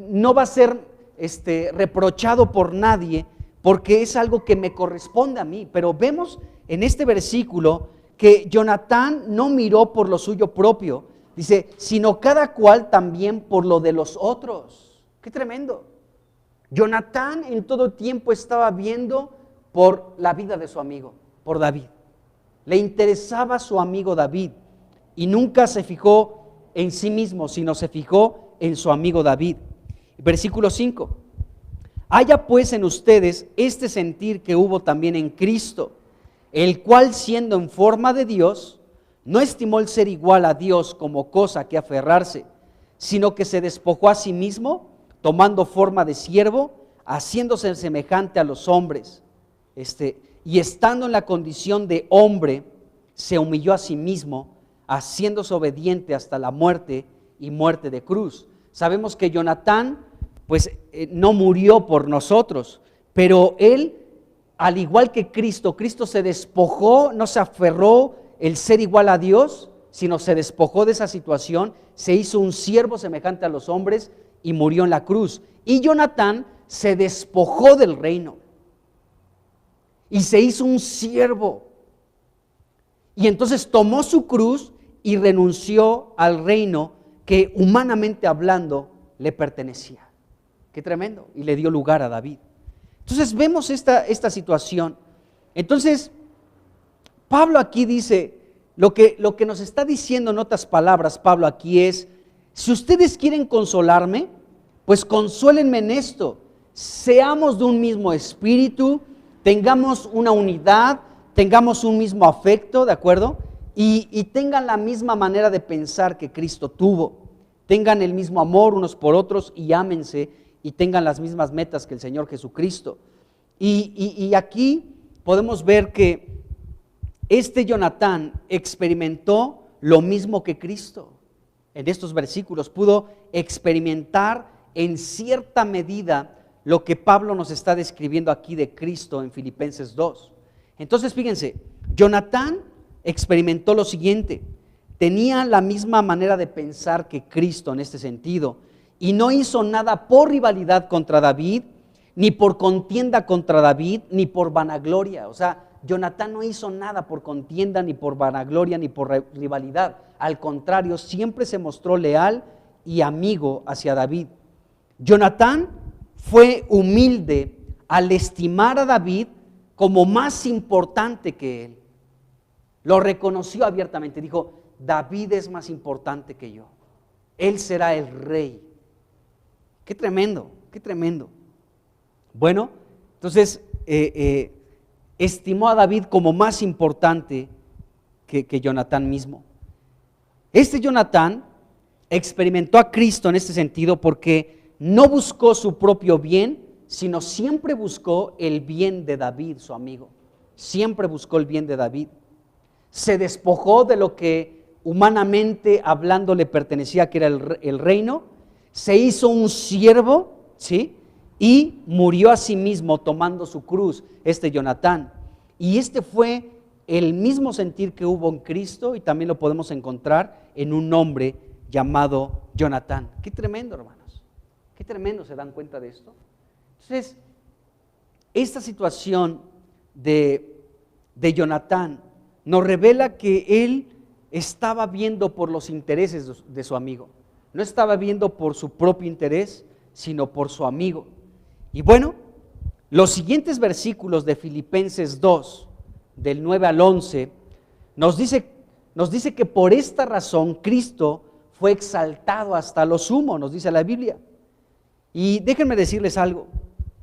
no va a ser reprochado por nadie, porque es algo que me corresponde a mí. Pero vemos en este versículo que Jonatán no miró por lo suyo propio, dice, sino cada cual también por lo de los otros. ¡Qué tremendo! Jonatán en todo tiempo estaba viendo por la vida de su amigo, por David. Le interesaba su amigo David y nunca se fijó en sí mismo, sino se fijó en su amigo David. Versículo 5. Haya pues en ustedes este sentir que hubo también en Cristo, el cual siendo en forma de Dios, no estimó el ser igual a Dios como cosa que aferrarse, sino que se despojó a sí mismo, tomando forma de siervo, haciéndose semejante a los hombres, y estando en la condición de hombre, se humilló a sí mismo, haciéndose obediente hasta la muerte y muerte de cruz. Sabemos que Jonatán, pues no murió por nosotros, pero él, al igual que Cristo se despojó, no se aferró el ser igual a Dios, sino se despojó de esa situación, se hizo un siervo semejante a los hombres y murió en la cruz. Y Jonatán se despojó del reino y se hizo un siervo. Y entonces tomó su cruz y renunció al reino que humanamente hablando le pertenecía. Qué tremendo. Y le dio lugar a David. Entonces vemos esta situación. Entonces, Pablo aquí dice, lo que nos está diciendo en otras palabras, Pablo aquí es, si ustedes quieren consolarme, pues consuélenme en esto. Seamos de un mismo espíritu, tengamos una unidad, tengamos un mismo afecto, ¿de acuerdo? Y tengan la misma manera de pensar que Cristo tuvo. Tengan el mismo amor unos por otros y ámense y tengan las mismas metas que el Señor Jesucristo. Y aquí podemos ver que Jonatán experimentó lo mismo que Cristo. En estos versículos pudo experimentar en cierta medida lo que Pablo nos está describiendo aquí de Cristo en Filipenses 2. Entonces fíjense, Jonatán experimentó lo siguiente, tenía la misma manera de pensar que Cristo en este sentido, y no hizo nada por rivalidad contra David, ni por contienda contra David, ni por vanagloria. O sea, Jonatán no hizo nada por contienda, ni por vanagloria, ni por rivalidad. Al contrario, siempre se mostró leal y amigo hacia David. Jonatán fue humilde al estimar a David como más importante que él. Lo reconoció abiertamente, dijo, David es más importante que yo. Él será el rey. Qué tremendo, qué tremendo. Bueno, entonces estimó a David como más importante que Jonatán mismo. Este Jonatán experimentó a Cristo en este sentido porque no buscó su propio bien, sino siempre buscó el bien de David, su amigo. Siempre buscó el bien de David. Se despojó de lo que humanamente hablando le pertenecía, que era el reino. Se hizo un siervo, ¿sí? Y murió a sí mismo tomando su cruz, este Jonatán. Y este fue el mismo sentir que hubo en Cristo, y también lo podemos encontrar en un hombre llamado Jonatán. Qué tremendo, hermanos. Qué tremendo, ¿se dan cuenta de esto? Entonces, esta situación de Jonatán nos revela que él estaba viendo por los intereses de su amigo. No estaba viendo por su propio interés, sino por su amigo. Y bueno, los siguientes versículos de Filipenses 2, del 9 al 11, nos dice que por esta razón Cristo fue exaltado hasta lo sumo, nos dice la Biblia. Y déjenme decirles algo,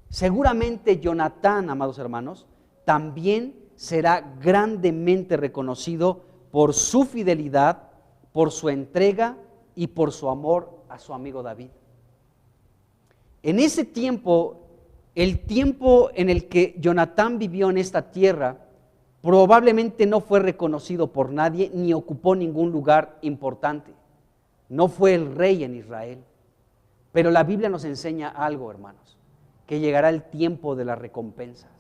seguramente Jonatán, amados hermanos, también será grandemente reconocido por su fidelidad, por su entrega y por su amor a su amigo David. En ese tiempo, el tiempo en el que Jonatán vivió en esta tierra, probablemente no fue reconocido por nadie ni ocupó ningún lugar importante. No fue el rey en Israel. Pero la Biblia nos enseña algo, hermanos, que llegará el tiempo de las recompensas.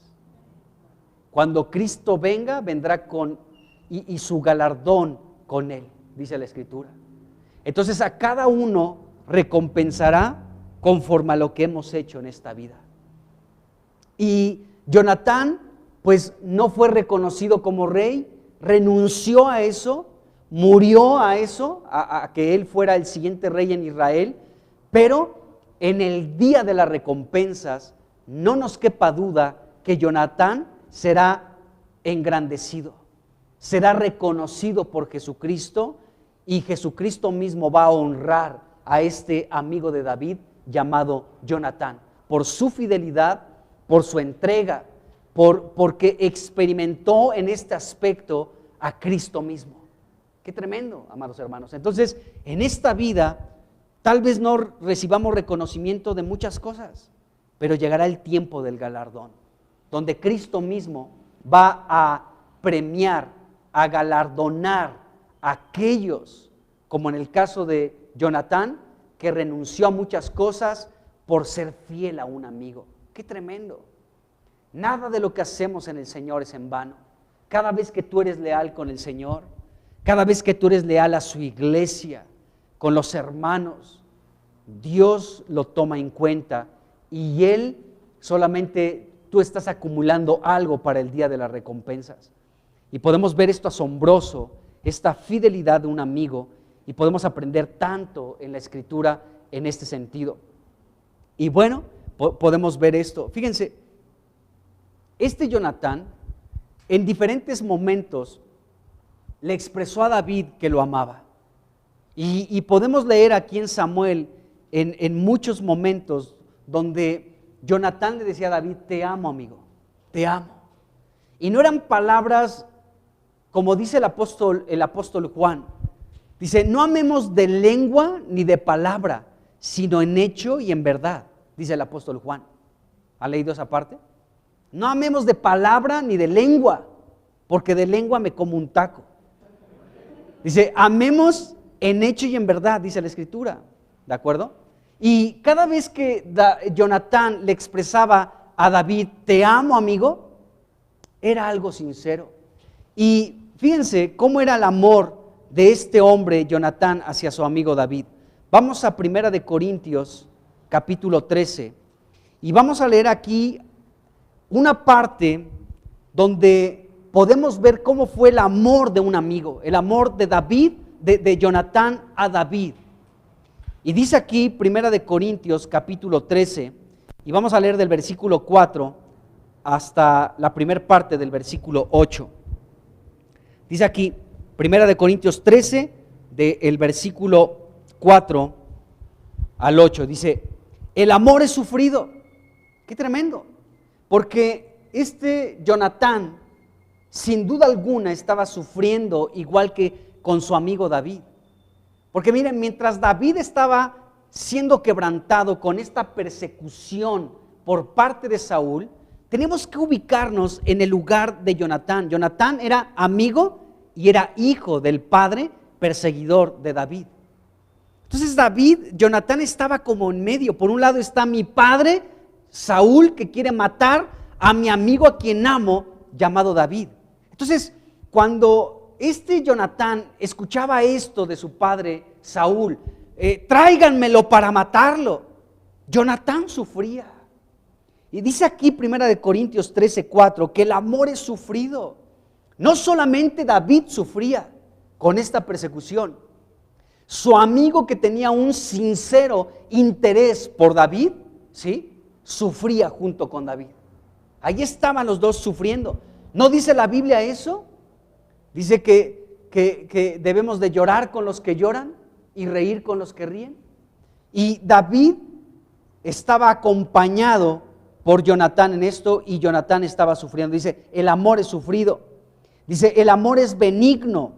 Cuando Cristo venga, vendrá y su galardón con él, dice la Escritura. Entonces a cada uno recompensará conforme a lo que hemos hecho en esta vida. Y Jonatán, pues no fue reconocido como rey, renunció a eso, murió a eso, a que él fuera el siguiente rey en Israel, pero en el día de las recompensas no nos quepa duda que Jonatán será engrandecido, será reconocido por Jesucristo, y Jesucristo mismo va a honrar a este amigo de David llamado Jonatán, por su fidelidad, por su entrega, porque experimentó en este aspecto a Cristo mismo. Qué tremendo, amados hermanos. Entonces, en esta vida, tal vez no recibamos reconocimiento de muchas cosas, pero llegará el tiempo del galardón, donde Cristo mismo va a premiar, a galardonar a aquellos, como en el caso de Jonatán, que renunció a muchas cosas por ser fiel a un amigo. Qué tremendo. Nada de lo que hacemos en el Señor es en vano. Cada vez que tú eres leal con el Señor, cada vez que tú eres leal a su iglesia, con los hermanos, Dios lo toma en cuenta, y Él solamente, tú estás acumulando algo para el día de las recompensas. Y podemos ver esto asombroso, esta fidelidad de un amigo, y podemos aprender tanto en la Escritura en este sentido. Y bueno, podemos ver esto. Fíjense, este Jonatán en diferentes momentos le expresó a David que lo amaba. Y podemos leer aquí en Samuel en muchos momentos donde Jonatán le decía a David, te amo, amigo, te amo. Y no eran palabras como dice el apóstol Juan. Dice, no amemos de lengua ni de palabra, sino en hecho y en verdad, dice el apóstol Juan. ¿Ha leído esa parte? No amemos de palabra ni de lengua, porque de lengua me como un taco. Dice, amemos en hecho y en verdad, dice la Escritura, ¿de acuerdo? Y cada vez que Jonatán le expresaba a David, te amo, amigo, era algo sincero. Y fíjense cómo era el amor de este hombre, Jonatán, hacia su amigo David. Vamos a 1 de Corintios, capítulo 13, y vamos a leer aquí una parte donde podemos ver cómo fue el amor de un amigo, el amor de David, de Jonatán a David. Y dice aquí 1 de Corintios capítulo 13, y vamos a leer del versículo 4 hasta la primera parte del versículo 8. Dice aquí, 1 Corintios 13, del versículo 4 al 8, dice, el amor es sufrido. Qué tremendo, porque Jonatán, sin duda alguna, estaba sufriendo igual que con su amigo David. Porque miren, mientras David estaba siendo quebrantado con esta persecución por parte de Saúl, tenemos que ubicarnos en el lugar de Jonatán. Jonatán era amigo y era hijo del padre perseguidor de David. Entonces Jonatán estaba como en medio. Por un lado está mi padre, Saúl, que quiere matar a mi amigo a quien amo, llamado David. Entonces, cuando Jonatán escuchaba esto de su padre Saúl, tráiganmelo para matarlo, Jonatán sufría. Y dice aquí 1 Corintios 13:4 que el amor es sufrido. No solamente David sufría con esta persecución, su amigo, que tenía un sincero interés por David, ¿sí?, sufría junto con David. Ahí estaban los dos sufriendo. ¿No dice la Biblia eso? Dice que debemos de llorar con los que lloran y reír con los que ríen. Y David estaba acompañado por Jonatán en esto, y Jonatán estaba sufriendo. Dice, el amor es sufrido. Dice, el amor es benigno.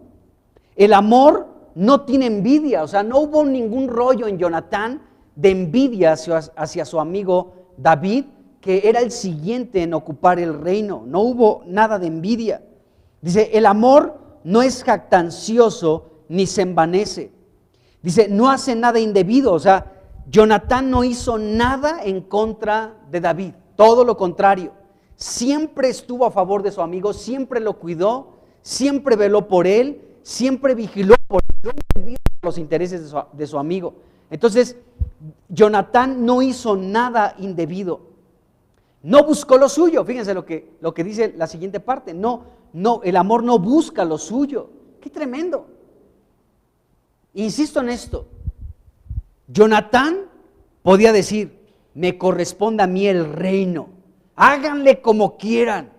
El amor no tiene envidia. O sea, no hubo ningún rollo en Jonatán de envidia hacia su amigo David, que era el siguiente en ocupar el reino. No hubo nada de envidia. Dice, el amor no es jactancioso ni se envanece. Dice, no hace nada indebido. O sea, Jonatán no hizo nada en contra de David. Todo lo contrario. Siempre estuvo a favor de su amigo, siempre lo cuidó, siempre veló por él, siempre vigiló por los intereses de su amigo. Entonces, Jonatán no hizo nada indebido. No buscó lo suyo. Fíjense lo que dice la siguiente parte. No, el amor no busca lo suyo. Qué tremendo. Insisto en esto. Jonatán podía decir, me corresponde a mí el reino. Háganle como quieran.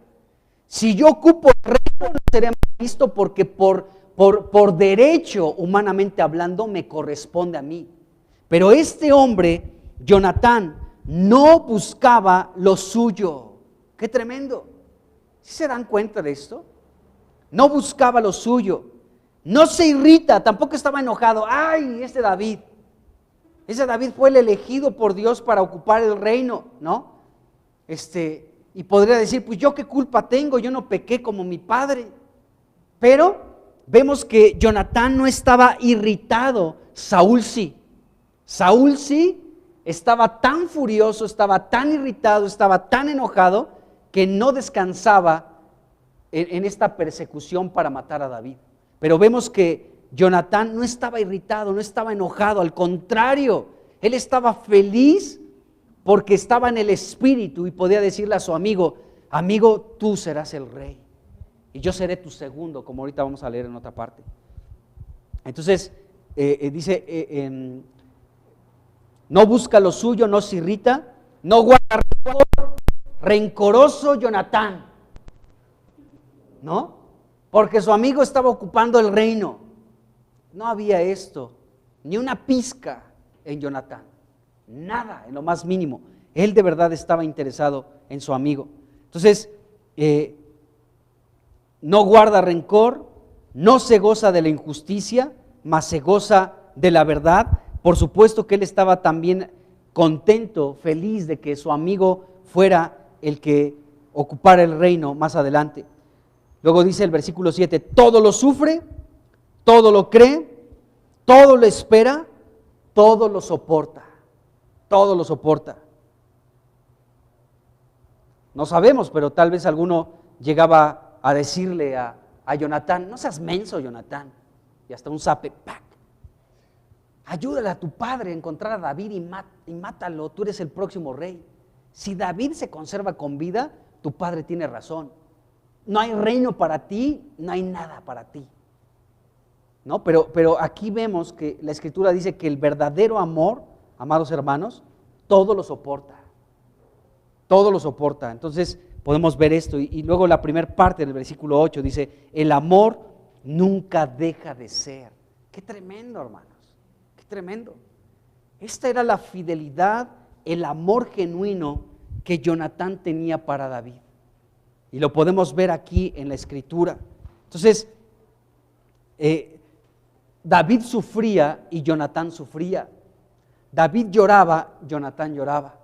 Si yo ocupo el reino, no seré mal visto, porque por derecho, humanamente hablando, me corresponde a mí. Pero este hombre, Jonatán, no buscaba lo suyo. Qué tremendo. ¿Sí se dan cuenta de esto? No buscaba lo suyo. No se irrita, tampoco estaba enojado. Ay, ese David fue el elegido por Dios para ocupar el reino, ¿no? Y podría decir, pues yo qué culpa tengo, yo no pequé como mi padre. Pero vemos que Jonatán no estaba irritado, Saúl sí. Saúl sí estaba tan furioso, estaba tan irritado, estaba tan enojado, que no descansaba en esta persecución para matar a David. Pero vemos que Jonatán no estaba irritado, no estaba enojado, al contrario, él estaba feliz porque estaba en el espíritu y podía decirle a su amigo, amigo, tú serás el rey y yo seré tu segundo, como ahorita vamos a leer en otra parte. Entonces, dice, no busca lo suyo, no se irrita, no guarda rencor, rencoroso Jonatán, ¿no? Porque su amigo estaba ocupando el reino. No había esto, ni una pizca en Jonatán, nada, en lo más mínimo. Él de verdad estaba interesado en su amigo. Entonces, no guarda rencor, no se goza de la injusticia, mas se goza de la verdad. Por supuesto que él estaba también contento, feliz de que su amigo fuera el que ocupara el reino más adelante. Luego dice el versículo 7, todo lo sufre, todo lo cree, todo lo espera, todo lo soporta, todo lo soporta. No sabemos, pero tal vez alguno llegaba a decirle a Jonatán, no seas menso, Jonatán, y hasta un zape, ¡pac! Ayúdale a tu padre a encontrar a David y mátalo, tú eres el próximo rey. Si David se conserva con vida, tu padre tiene razón. No hay reino para ti, no hay nada para ti. ¿No? Pero aquí vemos que la Escritura dice que el verdadero amor, amados hermanos, todo lo soporta. Todo lo soporta. Entonces podemos ver esto. Y luego la primera parte del versículo 8 dice, el amor nunca deja de ser. Qué tremendo, hermanos, qué tremendo. Esta era la fidelidad, el amor genuino que Jonatán tenía para David. Y lo podemos ver aquí en la Escritura. Entonces, David sufría y Jonatán sufría. David lloraba, Jonatán lloraba.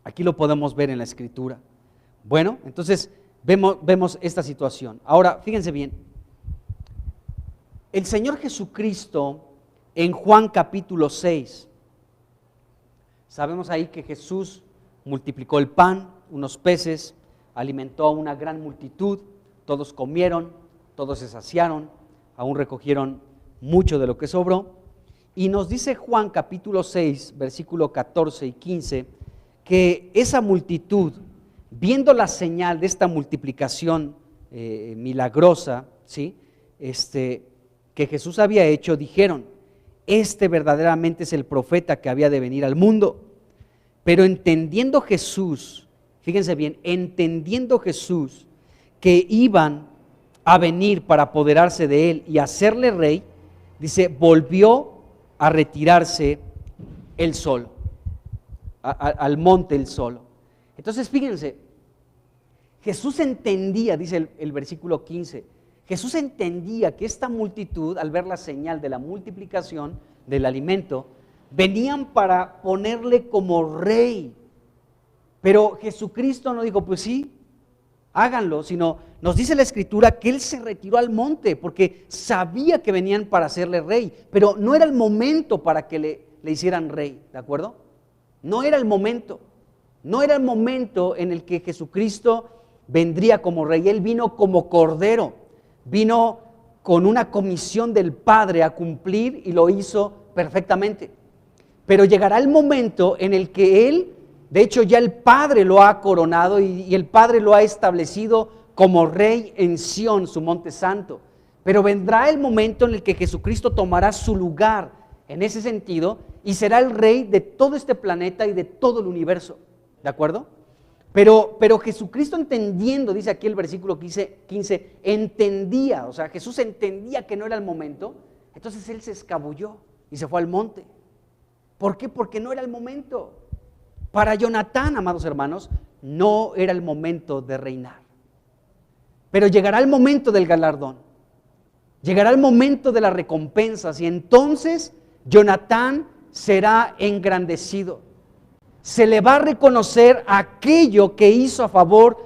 Aquí lo podemos ver en la Escritura. Bueno, entonces vemos esta situación. Ahora, fíjense bien. El Señor Jesucristo en Juan capítulo 6, sabemos ahí que Jesús multiplicó el pan, unos peces, alimentó a una gran multitud, todos comieron, todos se saciaron, aún recogieron mucho de lo que sobró. Y nos dice Juan capítulo 6, versículo 14 y 15, que esa multitud, viendo la señal de esta multiplicación milagrosa, ¿sí? Que Jesús había hecho, dijeron, este verdaderamente es el profeta que había de venir al mundo. Pero entendiendo Jesús, fíjense bien, entendiendo Jesús que iban a venir para apoderarse de él y hacerle rey, dice, volvió a retirarse él solo, al monte él solo. Entonces fíjense, Jesús entendía, dice el versículo 15, Jesús entendía que esta multitud, al ver la señal de la multiplicación del alimento, venían para ponerle como rey. Pero Jesucristo no dijo, pues sí, háganlo, sino nos dice la Escritura que Él se retiró al monte porque sabía que venían para hacerle rey, pero no era el momento para que le hicieran rey, ¿de acuerdo? No era el momento en el que Jesucristo vendría como rey. Él vino como cordero, vino con una comisión del Padre a cumplir y lo hizo perfectamente. Pero llegará el momento en el que Él, de hecho ya el Padre lo ha coronado y el Padre lo ha establecido como rey en Sión, su monte santo. Pero vendrá el momento en el que Jesucristo tomará su lugar en ese sentido y será el rey de todo este planeta y de todo el universo, ¿de acuerdo? Pero Jesucristo entendiendo, dice aquí el versículo 15, entendía, o sea, Jesús entendía que no era el momento, entonces Él se escabulló y se fue al monte. ¿Por qué? Porque no era el momento. Para Jonatán, amados hermanos, no era el momento de reinar. Pero llegará el momento del galardón, llegará el momento de las recompensas y entonces Jonatán será engrandecido. Se le va a reconocer aquello que hizo a favor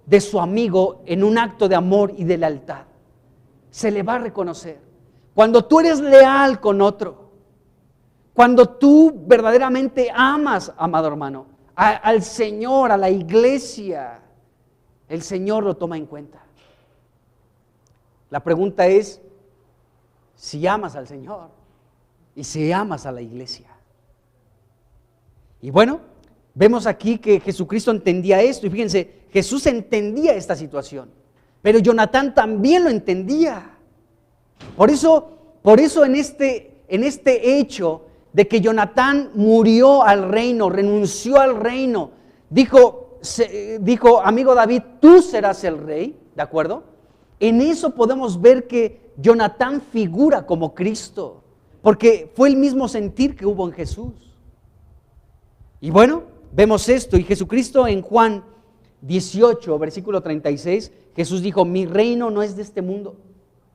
de su amigo en un acto de amor y de lealtad. Se le va a reconocer. Cuando tú eres leal con otro, cuando tú verdaderamente amas, amado hermano, al Señor, a la iglesia, el Señor lo toma en cuenta. La pregunta es si amas al Señor y si amas a la iglesia. Y bueno, vemos aquí que Jesucristo entendía esto y fíjense, Jesús entendía esta situación, pero Jonatán también lo entendía. Por eso en este hecho de que Jonatán murió al reino, renunció al reino, dijo, amigo David, tú serás el rey, ¿de acuerdo? En eso podemos ver que Jonatán figura como Cristo, porque fue el mismo sentir que hubo en Jesús. Y bueno, vemos esto, y Jesucristo en Juan 18, versículo 36, Jesús dijo, mi reino no es de este mundo,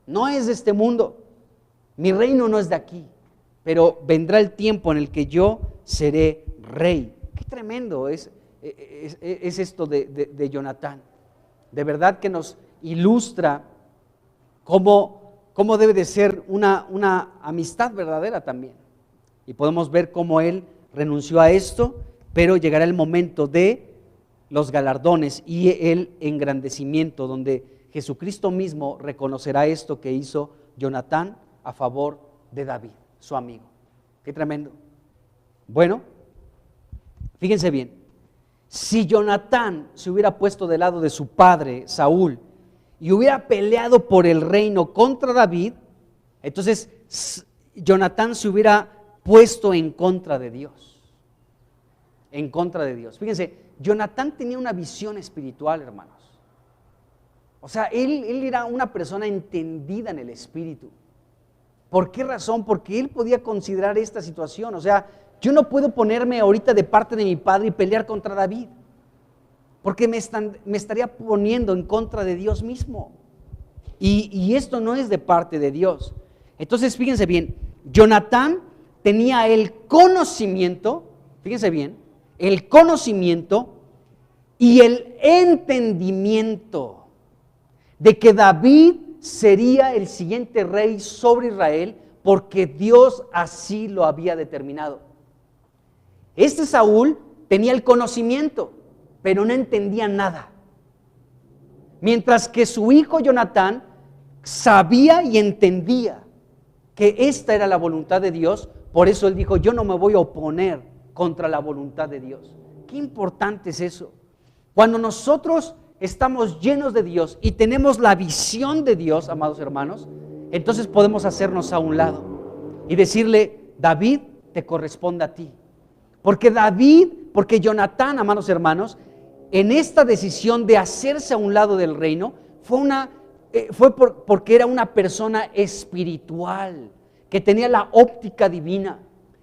no es de este mundo, mi reino no es de aquí, pero vendrá el tiempo en el que yo seré rey. Qué tremendo es esto de Jonatán. De verdad que nos ilustra cómo debe de ser una amistad verdadera también. Y podemos ver cómo él renunció a esto, pero llegará el momento de los galardones y el engrandecimiento, donde Jesucristo mismo reconocerá esto que hizo Jonatán a favor de David, su amigo. Qué tremendo. Bueno, fíjense bien, si Jonatán se hubiera puesto del lado de su padre, Saúl, y hubiera peleado por el reino contra David, entonces Jonatán se hubiera puesto en contra de Dios. En contra de Dios. Fíjense, Jonatán tenía una visión espiritual, hermanos. O sea, él era una persona entendida en el espíritu. ¿Por qué razón? Porque él podía considerar esta situación. O sea, yo no puedo ponerme ahorita de parte de mi padre y pelear contra David, porque me estaría poniendo en contra de Dios mismo. Y esto no es de parte de Dios. Entonces, fíjense bien, Jonatán tenía el conocimiento, fíjense bien, el conocimiento y el entendimiento de que David sería el siguiente rey sobre Israel, porque Dios así lo había determinado. Este Saúl tenía el conocimiento, pero no entendía nada. Mientras que su hijo Jonatán sabía y entendía que esta era la voluntad de Dios. Por eso él dijo: yo no me voy a oponer contra la voluntad de Dios. Qué importante es eso. Cuando nosotros estamos llenos de Dios y tenemos la visión de Dios, amados hermanos, entonces podemos hacernos a un lado y decirle: David, te corresponde a ti. Porque Jonatán, amados hermanos, en esta decisión de hacerse a un lado del reino, porque era una persona espiritual, que tenía la óptica divina,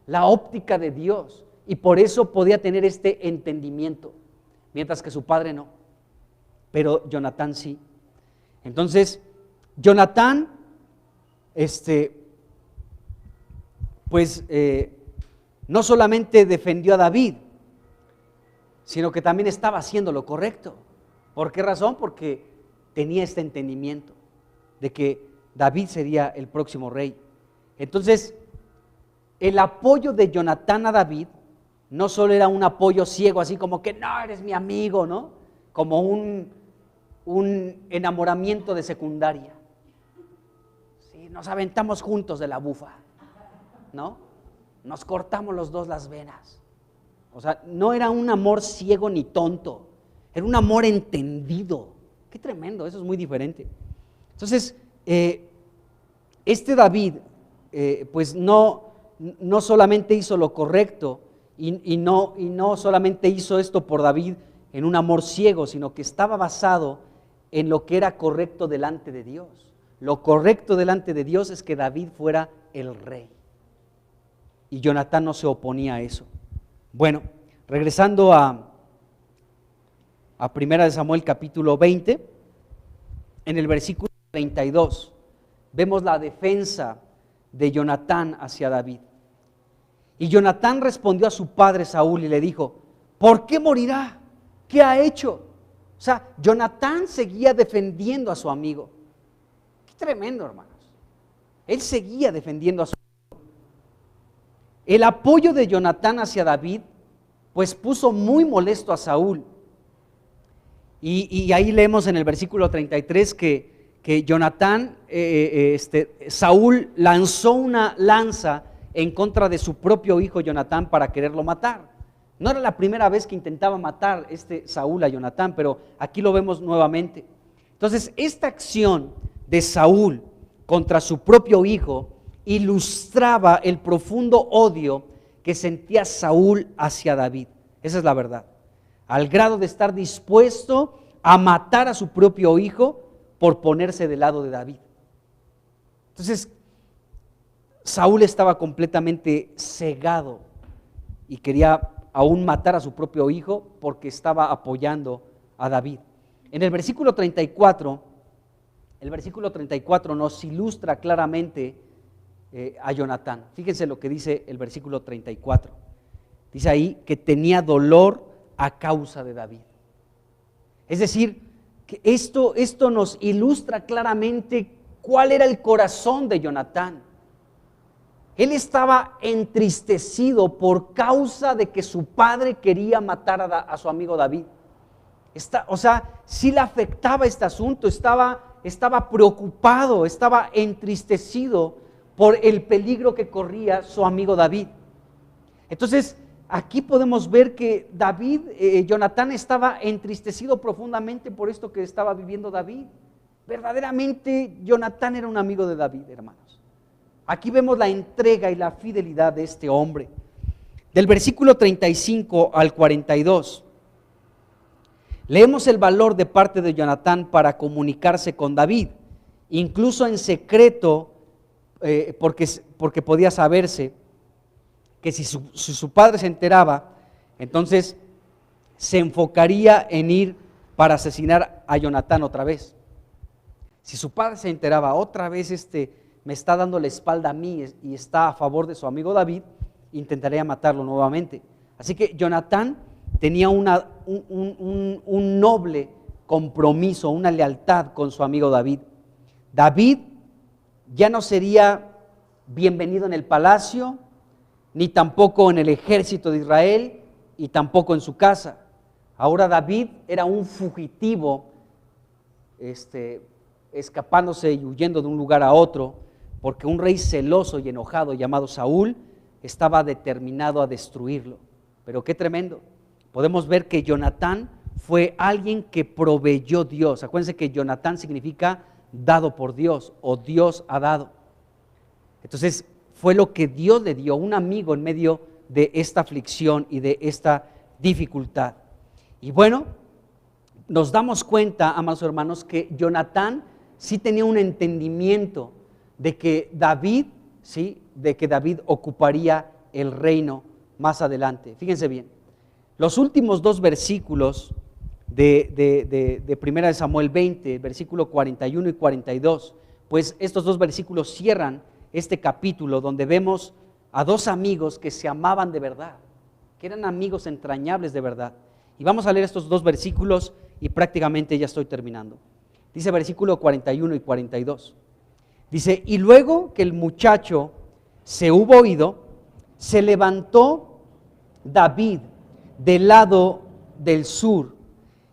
la óptica de Dios, y por eso podía tener este entendimiento, mientras que su padre no. Pero Jonatán sí. Entonces, Jonatán, no solamente defendió a David, sino que también estaba haciendo lo correcto. ¿Por qué razón? Porque tenía este entendimiento de que David sería el próximo rey. Entonces, el apoyo de Jonatán a David no solo era un apoyo ciego, así como que no, eres mi amigo, ¿no? Como un enamoramiento de secundaria. Sí, nos aventamos juntos de la bufa, ¿no? Nos cortamos los dos las venas. O sea, no era un amor ciego ni tonto, era un amor entendido. Qué tremendo, eso es muy diferente. Entonces, David, pues no solamente hizo lo correcto y no solamente hizo esto por David en un amor ciego, sino que estaba basado en lo que era correcto delante de Dios. Lo correcto delante de Dios es que David fuera el rey. Y Jonatán no se oponía a eso. Bueno, regresando a 1 Samuel capítulo 20, en el versículo 32, vemos la defensa de Jonatán hacia David. Y Jonatán respondió a su padre Saúl y le dijo: ¿por qué morirá? ¿Qué ha hecho? O sea, Jonatán seguía defendiendo a su amigo. Qué tremendo, hermanos. Él seguía defendiendo a su amigo. El apoyo de Jonatán hacia David, pues puso muy molesto a Saúl. Y ahí leemos en el versículo 33 que Jonatán, Saúl lanzó una lanza en contra de su propio hijo Jonatán para quererlo matar. No era la primera vez que intentaba matar Saúl a Jonatán, pero aquí lo vemos nuevamente. Entonces, esta acción de Saúl contra su propio hijo ilustraba el profundo odio que sentía Saúl hacia David. Esa es la verdad. Al grado de estar dispuesto a matar a su propio hijo por ponerse del lado de David. Entonces, Saúl estaba completamente cegado y quería aún matar a su propio hijo porque estaba apoyando a David. En el versículo 34 nos ilustra claramente a Jonatán. Fíjense lo que dice el versículo 34. Dice ahí que tenía dolor a causa de David. Es decir, que esto nos ilustra claramente cuál era el corazón de Jonatán. Él estaba entristecido por causa de que su padre quería matar a su amigo David. Sí le afectaba este asunto, estaba preocupado, estaba entristecido por el peligro que corría su amigo David. Entonces, aquí podemos ver que Jonatán estaba entristecido profundamente por esto que estaba viviendo David. Verdaderamente, Jonatán era un amigo de David, hermanos. Aquí vemos la entrega y la fidelidad de este hombre. Del versículo 35 al 42, Leemos el valor de parte de Jonatán para comunicarse con David, incluso en secreto, porque podía saberse que si su padre se enteraba, entonces se enfocaría en ir para asesinar a Jonatán otra vez. Si su padre se enteraba, otra vez me está dando la espalda a mí y está a favor de su amigo David, intentaría matarlo nuevamente. Así que Jonatán tenía un noble compromiso, una lealtad con su amigo David. David ya no sería bienvenido en el palacio, ni tampoco en el ejército de Israel, y tampoco en su casa. Ahora David era un fugitivo, escapándose y huyendo de un lugar a otro, porque un rey celoso y enojado llamado Saúl estaba determinado a destruirlo. Pero qué tremendo. Podemos ver que Jonatán fue alguien que proveyó Dios. Acuérdense que Jonatán significa dado por Dios o Dios ha dado. Entonces fue lo que Dios le dio, un amigo en medio de esta aflicción y de esta dificultad. Y bueno, nos damos cuenta, amados hermanos, que Jonatán sí tenía un entendimiento de que David ocuparía el reino más adelante. Fíjense bien, los últimos dos versículos de 1 Samuel 20, versículo 41 y 42, pues estos dos versículos cierran este capítulo donde vemos a dos amigos que se amaban de verdad, que eran amigos entrañables de verdad. Y vamos a leer estos dos versículos y prácticamente ya estoy terminando. Dice versículo 41 y 42. Dice, y luego que el muchacho se hubo ido, se levantó David del lado del sur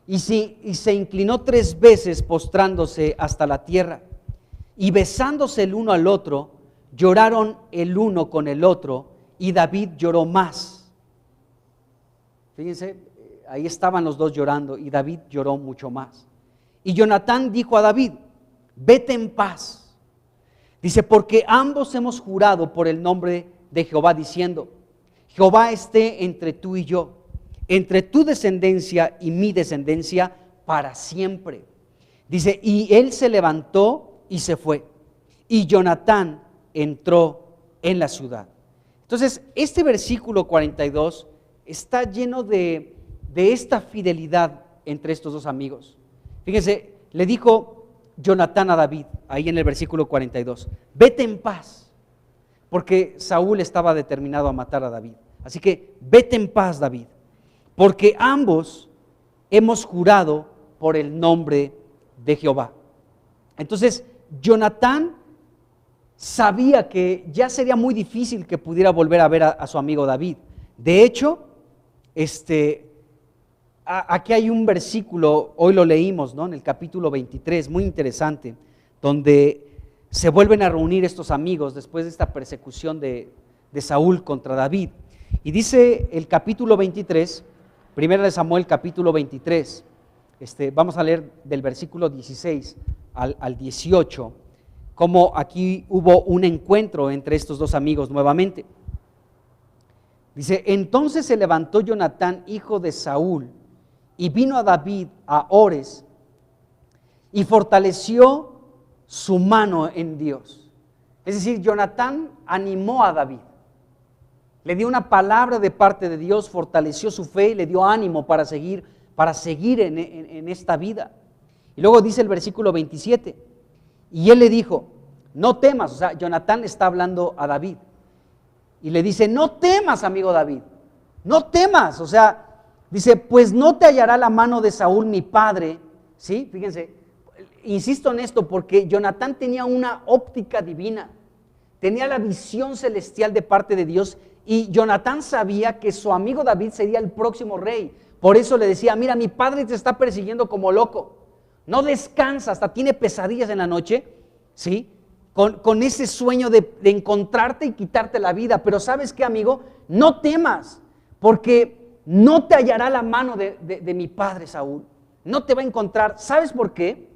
y se inclinó 3 veces postrándose hasta la tierra, y besándose el uno al otro, lloraron el uno con el otro, y David lloró más. Fíjense, ahí estaban los dos llorando y David lloró mucho más. Y Jonatán dijo a David, vete en paz. Dice, porque ambos hemos jurado por el nombre de Jehová, diciendo, Jehová esté entre tú y yo, entre tu descendencia y mi descendencia para siempre. Dice, y él se levantó y se fue, y Jonatán entró en la ciudad. Entonces, este versículo 42 está lleno de esta fidelidad entre estos dos amigos. Fíjense, le dijo Jonatán a David, ahí en el versículo 42, vete en paz, porque Saúl estaba determinado a matar a David. Así que vete en paz, David, porque ambos hemos jurado por el nombre de Jehová. Entonces, Jonatán sabía que ya sería muy difícil que pudiera volver a ver a su amigo David. De hecho, aquí hay un versículo, hoy lo leímos, ¿no? En el capítulo 23, muy interesante, donde se vuelven a reunir estos amigos después de esta persecución de Saúl contra David. Y dice el capítulo 23, 1 Samuel capítulo 23, vamos a leer del versículo 16 al 18, cómo aquí hubo un encuentro entre estos dos amigos nuevamente. Dice, entonces se levantó Jonatán, hijo de Saúl, y vino a David a Ores, y fortaleció su mano en Dios. Es decir, Jonatán animó a David, le dio una palabra de parte de Dios, fortaleció su fe y le dio ánimo para seguir en esta vida. Y luego dice el versículo 27, y él le dijo, no temas, o sea, Jonatán está hablando a David, y le dice, no temas, amigo David, no temas, o sea, dice, pues no te hallará la mano de Saúl mi padre, ¿sí? Fíjense, insisto en esto porque Jonatán tenía una óptica divina, tenía la visión celestial de parte de Dios, y Jonatán sabía que su amigo David sería el próximo rey. Por eso le decía, mira, mi padre te está persiguiendo como loco, no descansa, hasta tiene pesadillas en la noche, ¿sí? Con ese sueño de encontrarte y quitarte la vida. Pero ¿sabes qué, amigo? No temas, porque no te hallará la mano de mi padre Saúl, no te va a encontrar. ¿Sabes por qué?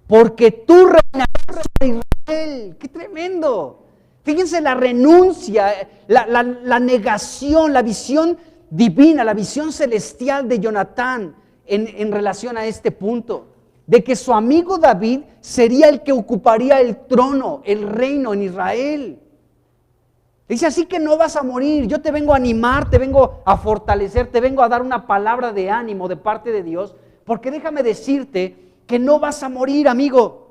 Porque tú reinarás sobre Israel. ¡Qué tremendo! Fíjense la renuncia, la negación, la visión divina, la visión celestial de Jonatán en relación a este punto, de que su amigo David sería el que ocuparía el trono, el reino en Israel. Dice, así que no vas a morir, yo te vengo a animar, te vengo a fortalecer, te vengo a dar una palabra de ánimo de parte de Dios, porque déjame decirte que no vas a morir, amigo.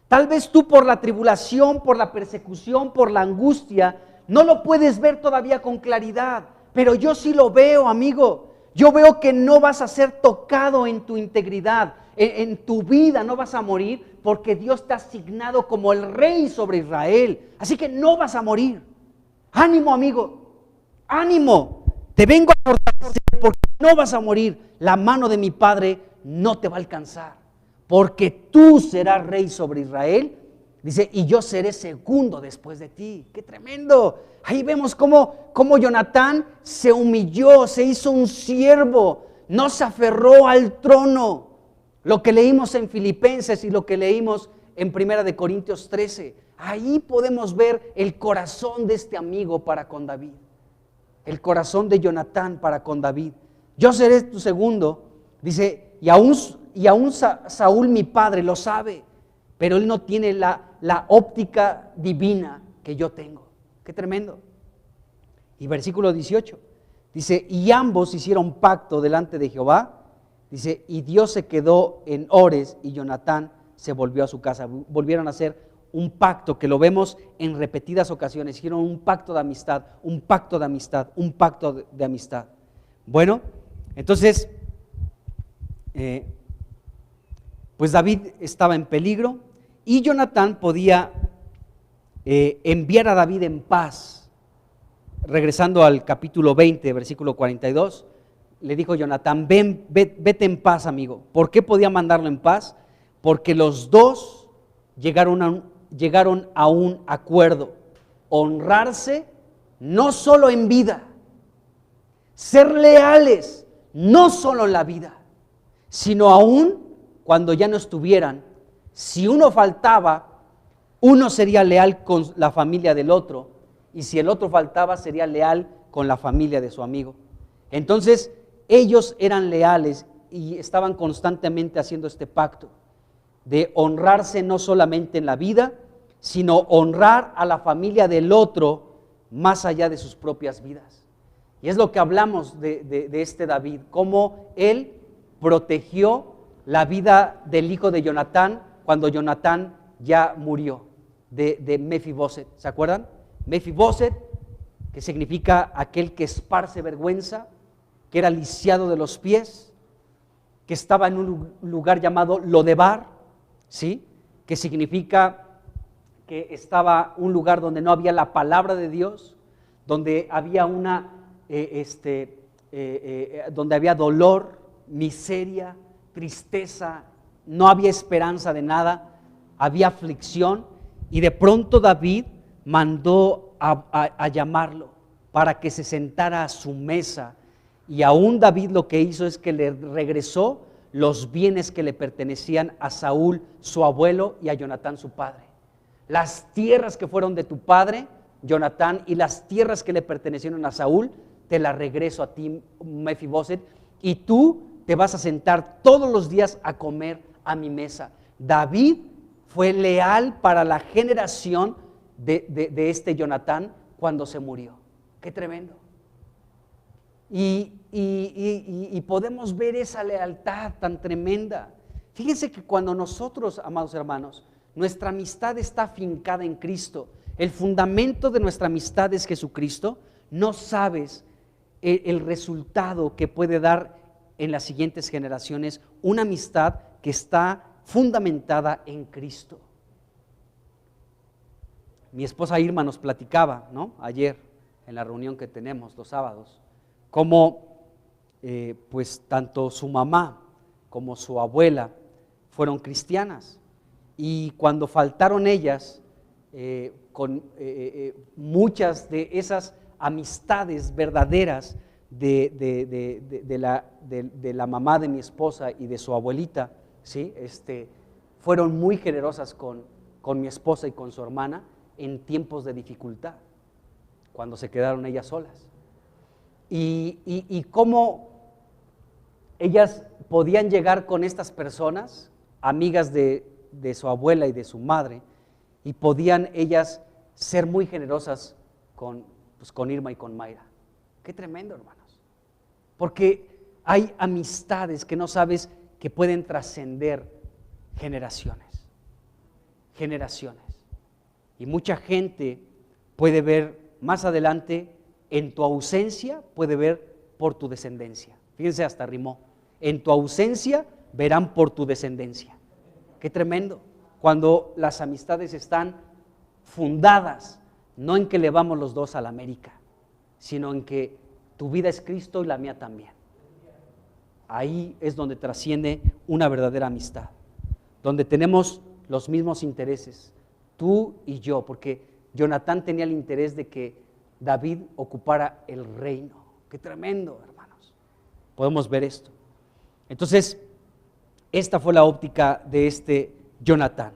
Tal vez tú por la tribulación, por la persecución, por la angustia, no lo puedes ver todavía con claridad, pero yo sí lo veo, amigo. Yo veo que no vas a ser tocado en tu integridad, en tu vida no vas a morir, porque Dios te ha asignado como el rey sobre Israel. Así que no vas a morir. Ánimo, amigo, ánimo. Te vengo a fortalecer porque no vas a morir. La mano de mi Padre no te va a alcanzar, porque tú serás rey sobre Israel. Dice, y yo seré segundo después de ti. ¡Qué tremendo! Ahí vemos cómo Jonatán se humilló, se hizo un siervo, no se aferró al trono. Lo que leímos en Filipenses y lo que leímos en 1 Corintios 13. Ahí podemos ver el corazón de este amigo para con David. El corazón de Jonatán para con David. Yo seré tu segundo. Dice, y aún Saúl mi padre lo sabe, pero él no tiene la óptica divina que yo tengo. Qué tremendo. Y versículo 18, dice, y ambos hicieron pacto delante de Jehová. Dice, y Dios se quedó en Ores y Jonatán se volvió a su casa. Volvieron a hacer un pacto que lo vemos en repetidas ocasiones. Hicieron un pacto de amistad, un pacto de amistad, un pacto de amistad. Bueno, entonces, pues David estaba en peligro y Jonatán podía enviar a David en paz. Regresando al capítulo 20, versículo 42, le dijo Jonatán, vete en paz, amigo. ¿Por qué podía mandarlo en paz? Porque los dos llegaron a un acuerdo, honrarse no solo en vida, ser leales no solo en la vida, sino aún cuando ya no estuvieran. Si uno faltaba, uno sería leal con la familia del otro, y si el otro faltaba, sería leal con la familia de su amigo. Entonces, ellos eran leales y estaban constantemente haciendo este pacto de honrarse no solamente en la vida, sino honrar a la familia del otro más allá de sus propias vidas. Y es lo que hablamos de este David, cómo él protegió la vida del hijo de Jonatán cuando Jonatán ya murió, de Mefiboset. ¿Se acuerdan? Mefiboset, que significa aquel que esparce vergüenza, que era lisiado de los pies, que estaba en un lugar llamado Lodebar, ¿sí? Que significa que estaba un lugar donde no había la palabra de Dios, donde había donde había dolor, miseria, tristeza, no había esperanza de nada, había aflicción, y de pronto David mandó a llamarlo para que se sentara a su mesa. Y aún David lo que hizo es que le regresó los bienes que le pertenecían a Saúl, su abuelo, y a Jonatán, su padre. Las tierras que fueron de tu padre, Jonatán, y las tierras que le pertenecieron a Saúl, te las regreso a ti, Mefiboset, y tú te vas a sentar todos los días a comer a mi mesa. David fue leal para la generación de este Jonatán cuando se murió. ¡Qué tremendo! Y podemos ver esa lealtad tan tremenda. Fíjense que cuando nosotros, amados hermanos, nuestra amistad está afincada en Cristo, el fundamento de nuestra amistad es Jesucristo, no sabes el resultado que puede dar en las siguientes generaciones una amistad que está fundamentada en Cristo. Mi esposa Irma nos platicaba, ¿no?, ayer en la reunión que tenemos los sábados, cómo pues tanto su mamá como su abuela fueron cristianas, y cuando faltaron ellas, con muchas de esas amistades verdaderas de la mamá de mi esposa y de su abuelita, ¿sí? Fueron muy generosas con mi esposa y con su hermana en tiempos de dificultad, cuando se quedaron ellas solas. Y cómo ellas podían llegar con estas personas, amigas de su abuela y de su madre, y podían ellas ser muy generosas con Irma y con Mayra. Qué tremendo, hermanos. Porque hay amistades que no sabes que pueden trascender generaciones. Y mucha gente puede ver más adelante, en tu ausencia, puede ver por tu descendencia. Fíjense, hasta rimó. En tu ausencia verán por tu descendencia. Qué tremendo. Cuando las amistades están fundadas, no en que le vamos los dos a la América, sino en que tu vida es Cristo y la mía también. Ahí es donde trasciende una verdadera amistad, donde tenemos los mismos intereses, tú y yo, porque Jonatán tenía el interés de que David ocupara el reino. Qué tremendo, hermanos. Podemos ver esto. Entonces, esta fue la óptica de este Jonatán.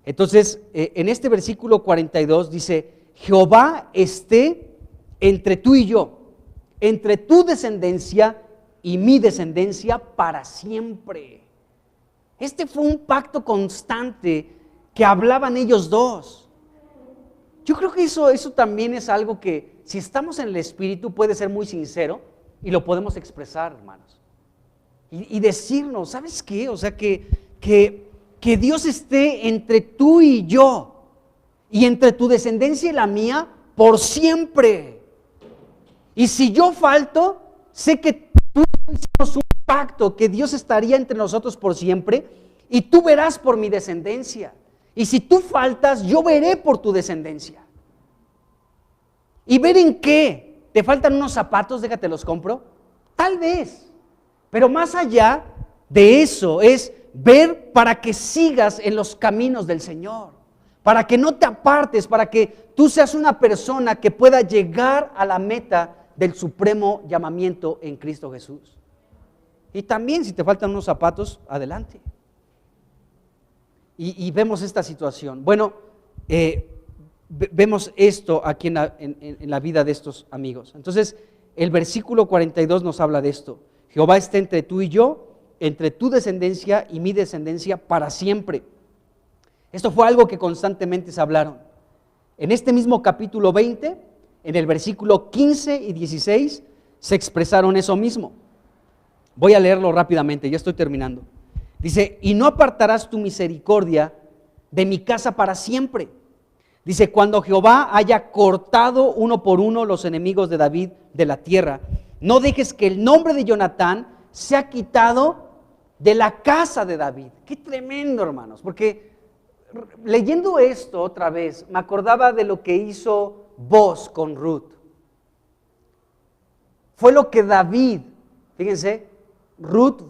Entonces, en este versículo 42 dice: Jehová esté entre tú y yo, entre tu descendencia y mi descendencia para siempre. Este fue un pacto constante que hablaban ellos dos. Yo creo que eso también es algo que, si estamos en el Espíritu, puede ser muy sincero y lo podemos expresar, hermanos. Y decirnos, ¿sabes qué? O sea, que Dios esté entre tú y yo, y entre tu descendencia y la mía, por siempre. Y si yo falto, sé que tú hicimos un pacto, que Dios estaría entre nosotros por siempre, y tú verás por mi descendencia. Y si tú faltas, yo veré por tu descendencia. ¿Y ver en qué? ¿Te faltan unos zapatos? Déjate los compro. Tal vez. Pero más allá de eso es ver para que sigas en los caminos del Señor, para que no te apartes, para que tú seas una persona que pueda llegar a la meta del supremo llamamiento en Cristo Jesús. Y también, si te faltan unos zapatos, adelante. Y vemos esta situación. Bueno, vemos esto aquí en la vida de estos amigos. Entonces, el versículo 42 nos habla de esto. Jehová está entre tú y yo, entre tu descendencia y mi descendencia para siempre. Esto fue algo que constantemente se hablaron. En este mismo capítulo 20, en el versículo 15 y 16, se expresaron eso mismo. Voy a leerlo rápidamente, ya estoy terminando. Dice: y no apartarás tu misericordia de mi casa para siempre. Dice: cuando Jehová haya cortado uno por uno los enemigos de David de la tierra, no dejes que el nombre de Jonatán sea quitado de la casa de David. Qué tremendo, hermanos, porque leyendo esto otra vez, me acordaba de lo que hizo Booz con Ruth. Fue lo que David, fíjense, Ruth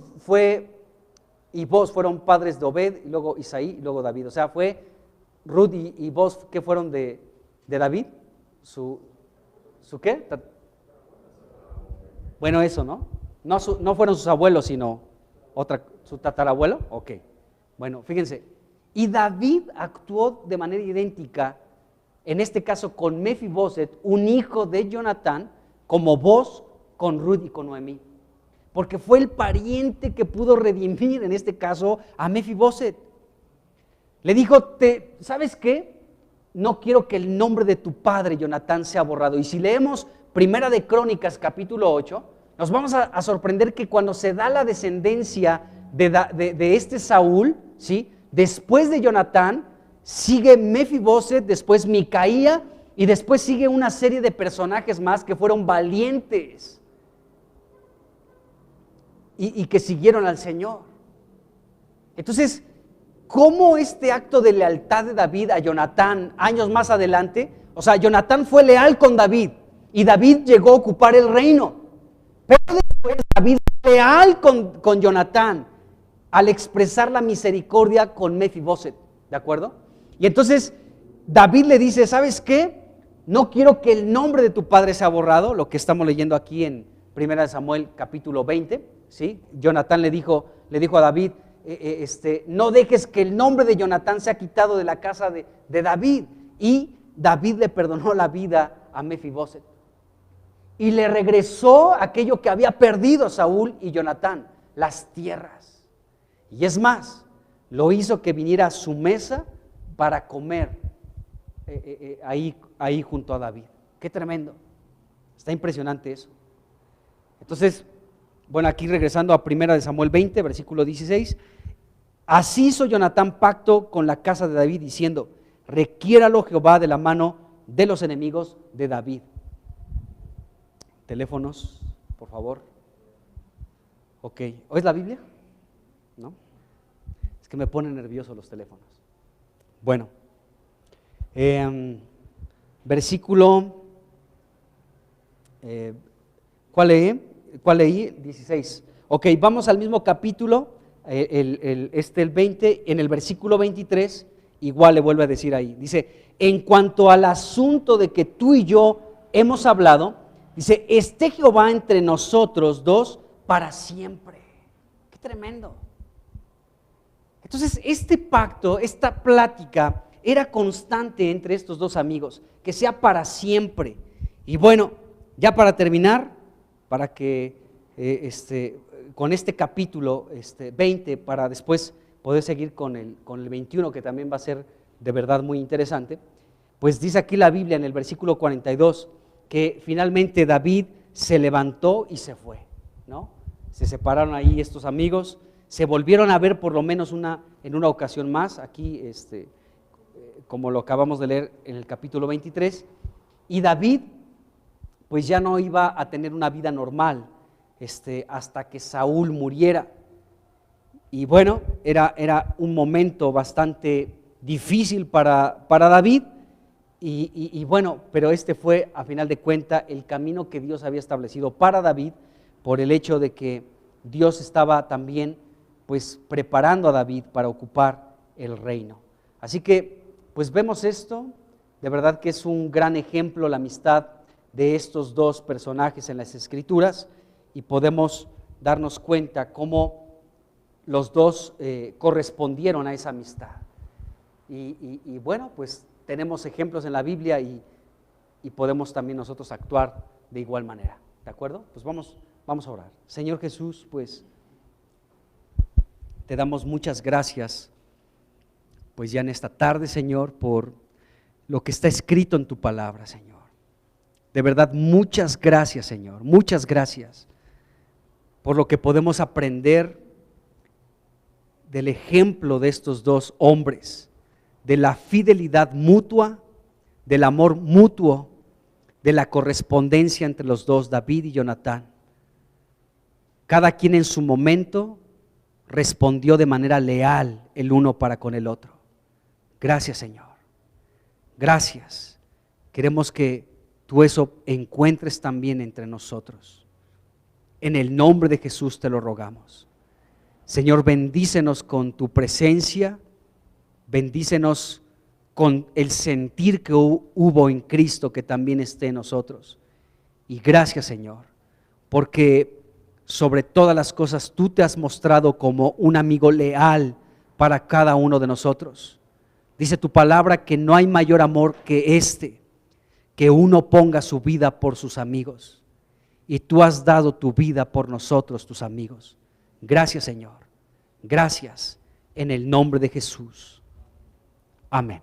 y Booz fueron padres de Obed, y luego Isaí, y luego David. O sea, fue Ruth y Booz, ¿qué fueron de David? ¿Su qué? Bueno, eso, ¿no? No fueron sus abuelos, sino su tatarabuelo. Ok. Bueno, fíjense. Y David actuó de manera idéntica, en este caso con Mefiboset, un hijo de Jonatán, como Booz con Ruth y con Noemí. Porque fue el pariente que pudo redimir, en este caso, a Mefiboset. Le dijo: ¿sabes qué? No quiero que el nombre de tu padre Jonatán sea borrado. Y si leemos Primera de Crónicas, capítulo 8, nos vamos a sorprender que cuando se da la descendencia de este Saúl, ¿sí? Después de Jonatán, sigue Mefiboset, después Micaía, y después sigue una serie de personajes más que fueron valientes y que siguieron al Señor. Entonces, ¿cómo este acto de lealtad de David a Jonatán años más adelante? O sea, Jonatán fue leal con David y David llegó a ocupar el reino. Pero después David fue leal con Jonatán al expresar la misericordia con Mefiboset, ¿de acuerdo? Y entonces David le dice: ¿sabes qué? No quiero que el nombre de tu padre sea borrado, lo que estamos leyendo aquí en 1 Samuel capítulo 20, ¿sí? Jonatán le dijo a David: no dejes que el nombre de Jonatán sea quitado de la casa de David. Y David le perdonó la vida a Mefiboset y le regresó aquello que había perdido Saúl y Jonatán. las tierras. Y es más, lo hizo que viniera a su mesa para comer ahí junto a David. Qué tremendo. Está impresionante eso. Entonces, bueno, aquí regresando a 1 Samuel 20, versículo 16. Así hizo Jonatán pacto con la casa de David, diciendo: requiéralo Jehová de la mano de los enemigos de David. Teléfonos, por favor. Ok, ¿oyes la Biblia? ¿No? Es que me ponen nervioso los teléfonos. Bueno, versículo, ¿cuál leí? 16. Ok, vamos al mismo capítulo, el 20, en el versículo 23, igual le vuelve a decir ahí. Dice: en cuanto al asunto de que tú y yo hemos hablado, dice: esté Jehová entre nosotros dos para siempre. ¡Qué tremendo! Entonces, este pacto, esta plática era constante entre estos dos amigos, que sea para siempre. Y bueno, ya para terminar, para que con este capítulo 20, para después poder seguir con el 21, que también va a ser de verdad muy interesante, pues dice aquí la Biblia en el versículo 42, que finalmente David se levantó y se fue, ¿no? Se separaron ahí estos amigos, se volvieron a ver por lo menos en una ocasión más, aquí como lo acabamos de leer en el capítulo 23, y David pues ya no iba a tener una vida normal hasta que Saúl muriera. Y bueno, era un momento bastante difícil para David, y bueno, pero fue a final de cuentas el camino que Dios había establecido para David, por el hecho de que Dios estaba también pues preparando a David para ocupar el reino. Así que pues vemos esto, de verdad que es un gran ejemplo la amistad de estos dos personajes en las Escrituras, y podemos darnos cuenta cómo los dos correspondieron a esa amistad. Y bueno, pues tenemos ejemplos en la Biblia y podemos también nosotros actuar de igual manera, ¿de acuerdo? Pues vamos a orar. Señor Jesús, pues te damos muchas gracias, pues ya en esta tarde, Señor, por lo que está escrito en tu palabra, Señor. De verdad, muchas gracias, Señor, muchas gracias por lo que podemos aprender del ejemplo de estos dos hombres, de la fidelidad mutua, del amor mutuo, de la correspondencia entre los dos, David y Jonatán. Cada quien en su momento respondió de manera leal el uno para con el otro. Gracias, Señor. Gracias. Queremos que tú eso encuentres también entre nosotros. En el nombre de Jesús te lo rogamos. Señor, bendícenos con tu presencia, bendícenos con el sentir que hubo en Cristo, que también esté en nosotros. Y gracias, Señor, porque sobre todas las cosas tú te has mostrado como un amigo leal para cada uno de nosotros. Dice tu palabra que no hay mayor amor que que uno ponga su vida por sus amigos. Y tú has dado tu vida por nosotros, tus amigos. Gracias, Señor. Gracias en el nombre de Jesús. Amén.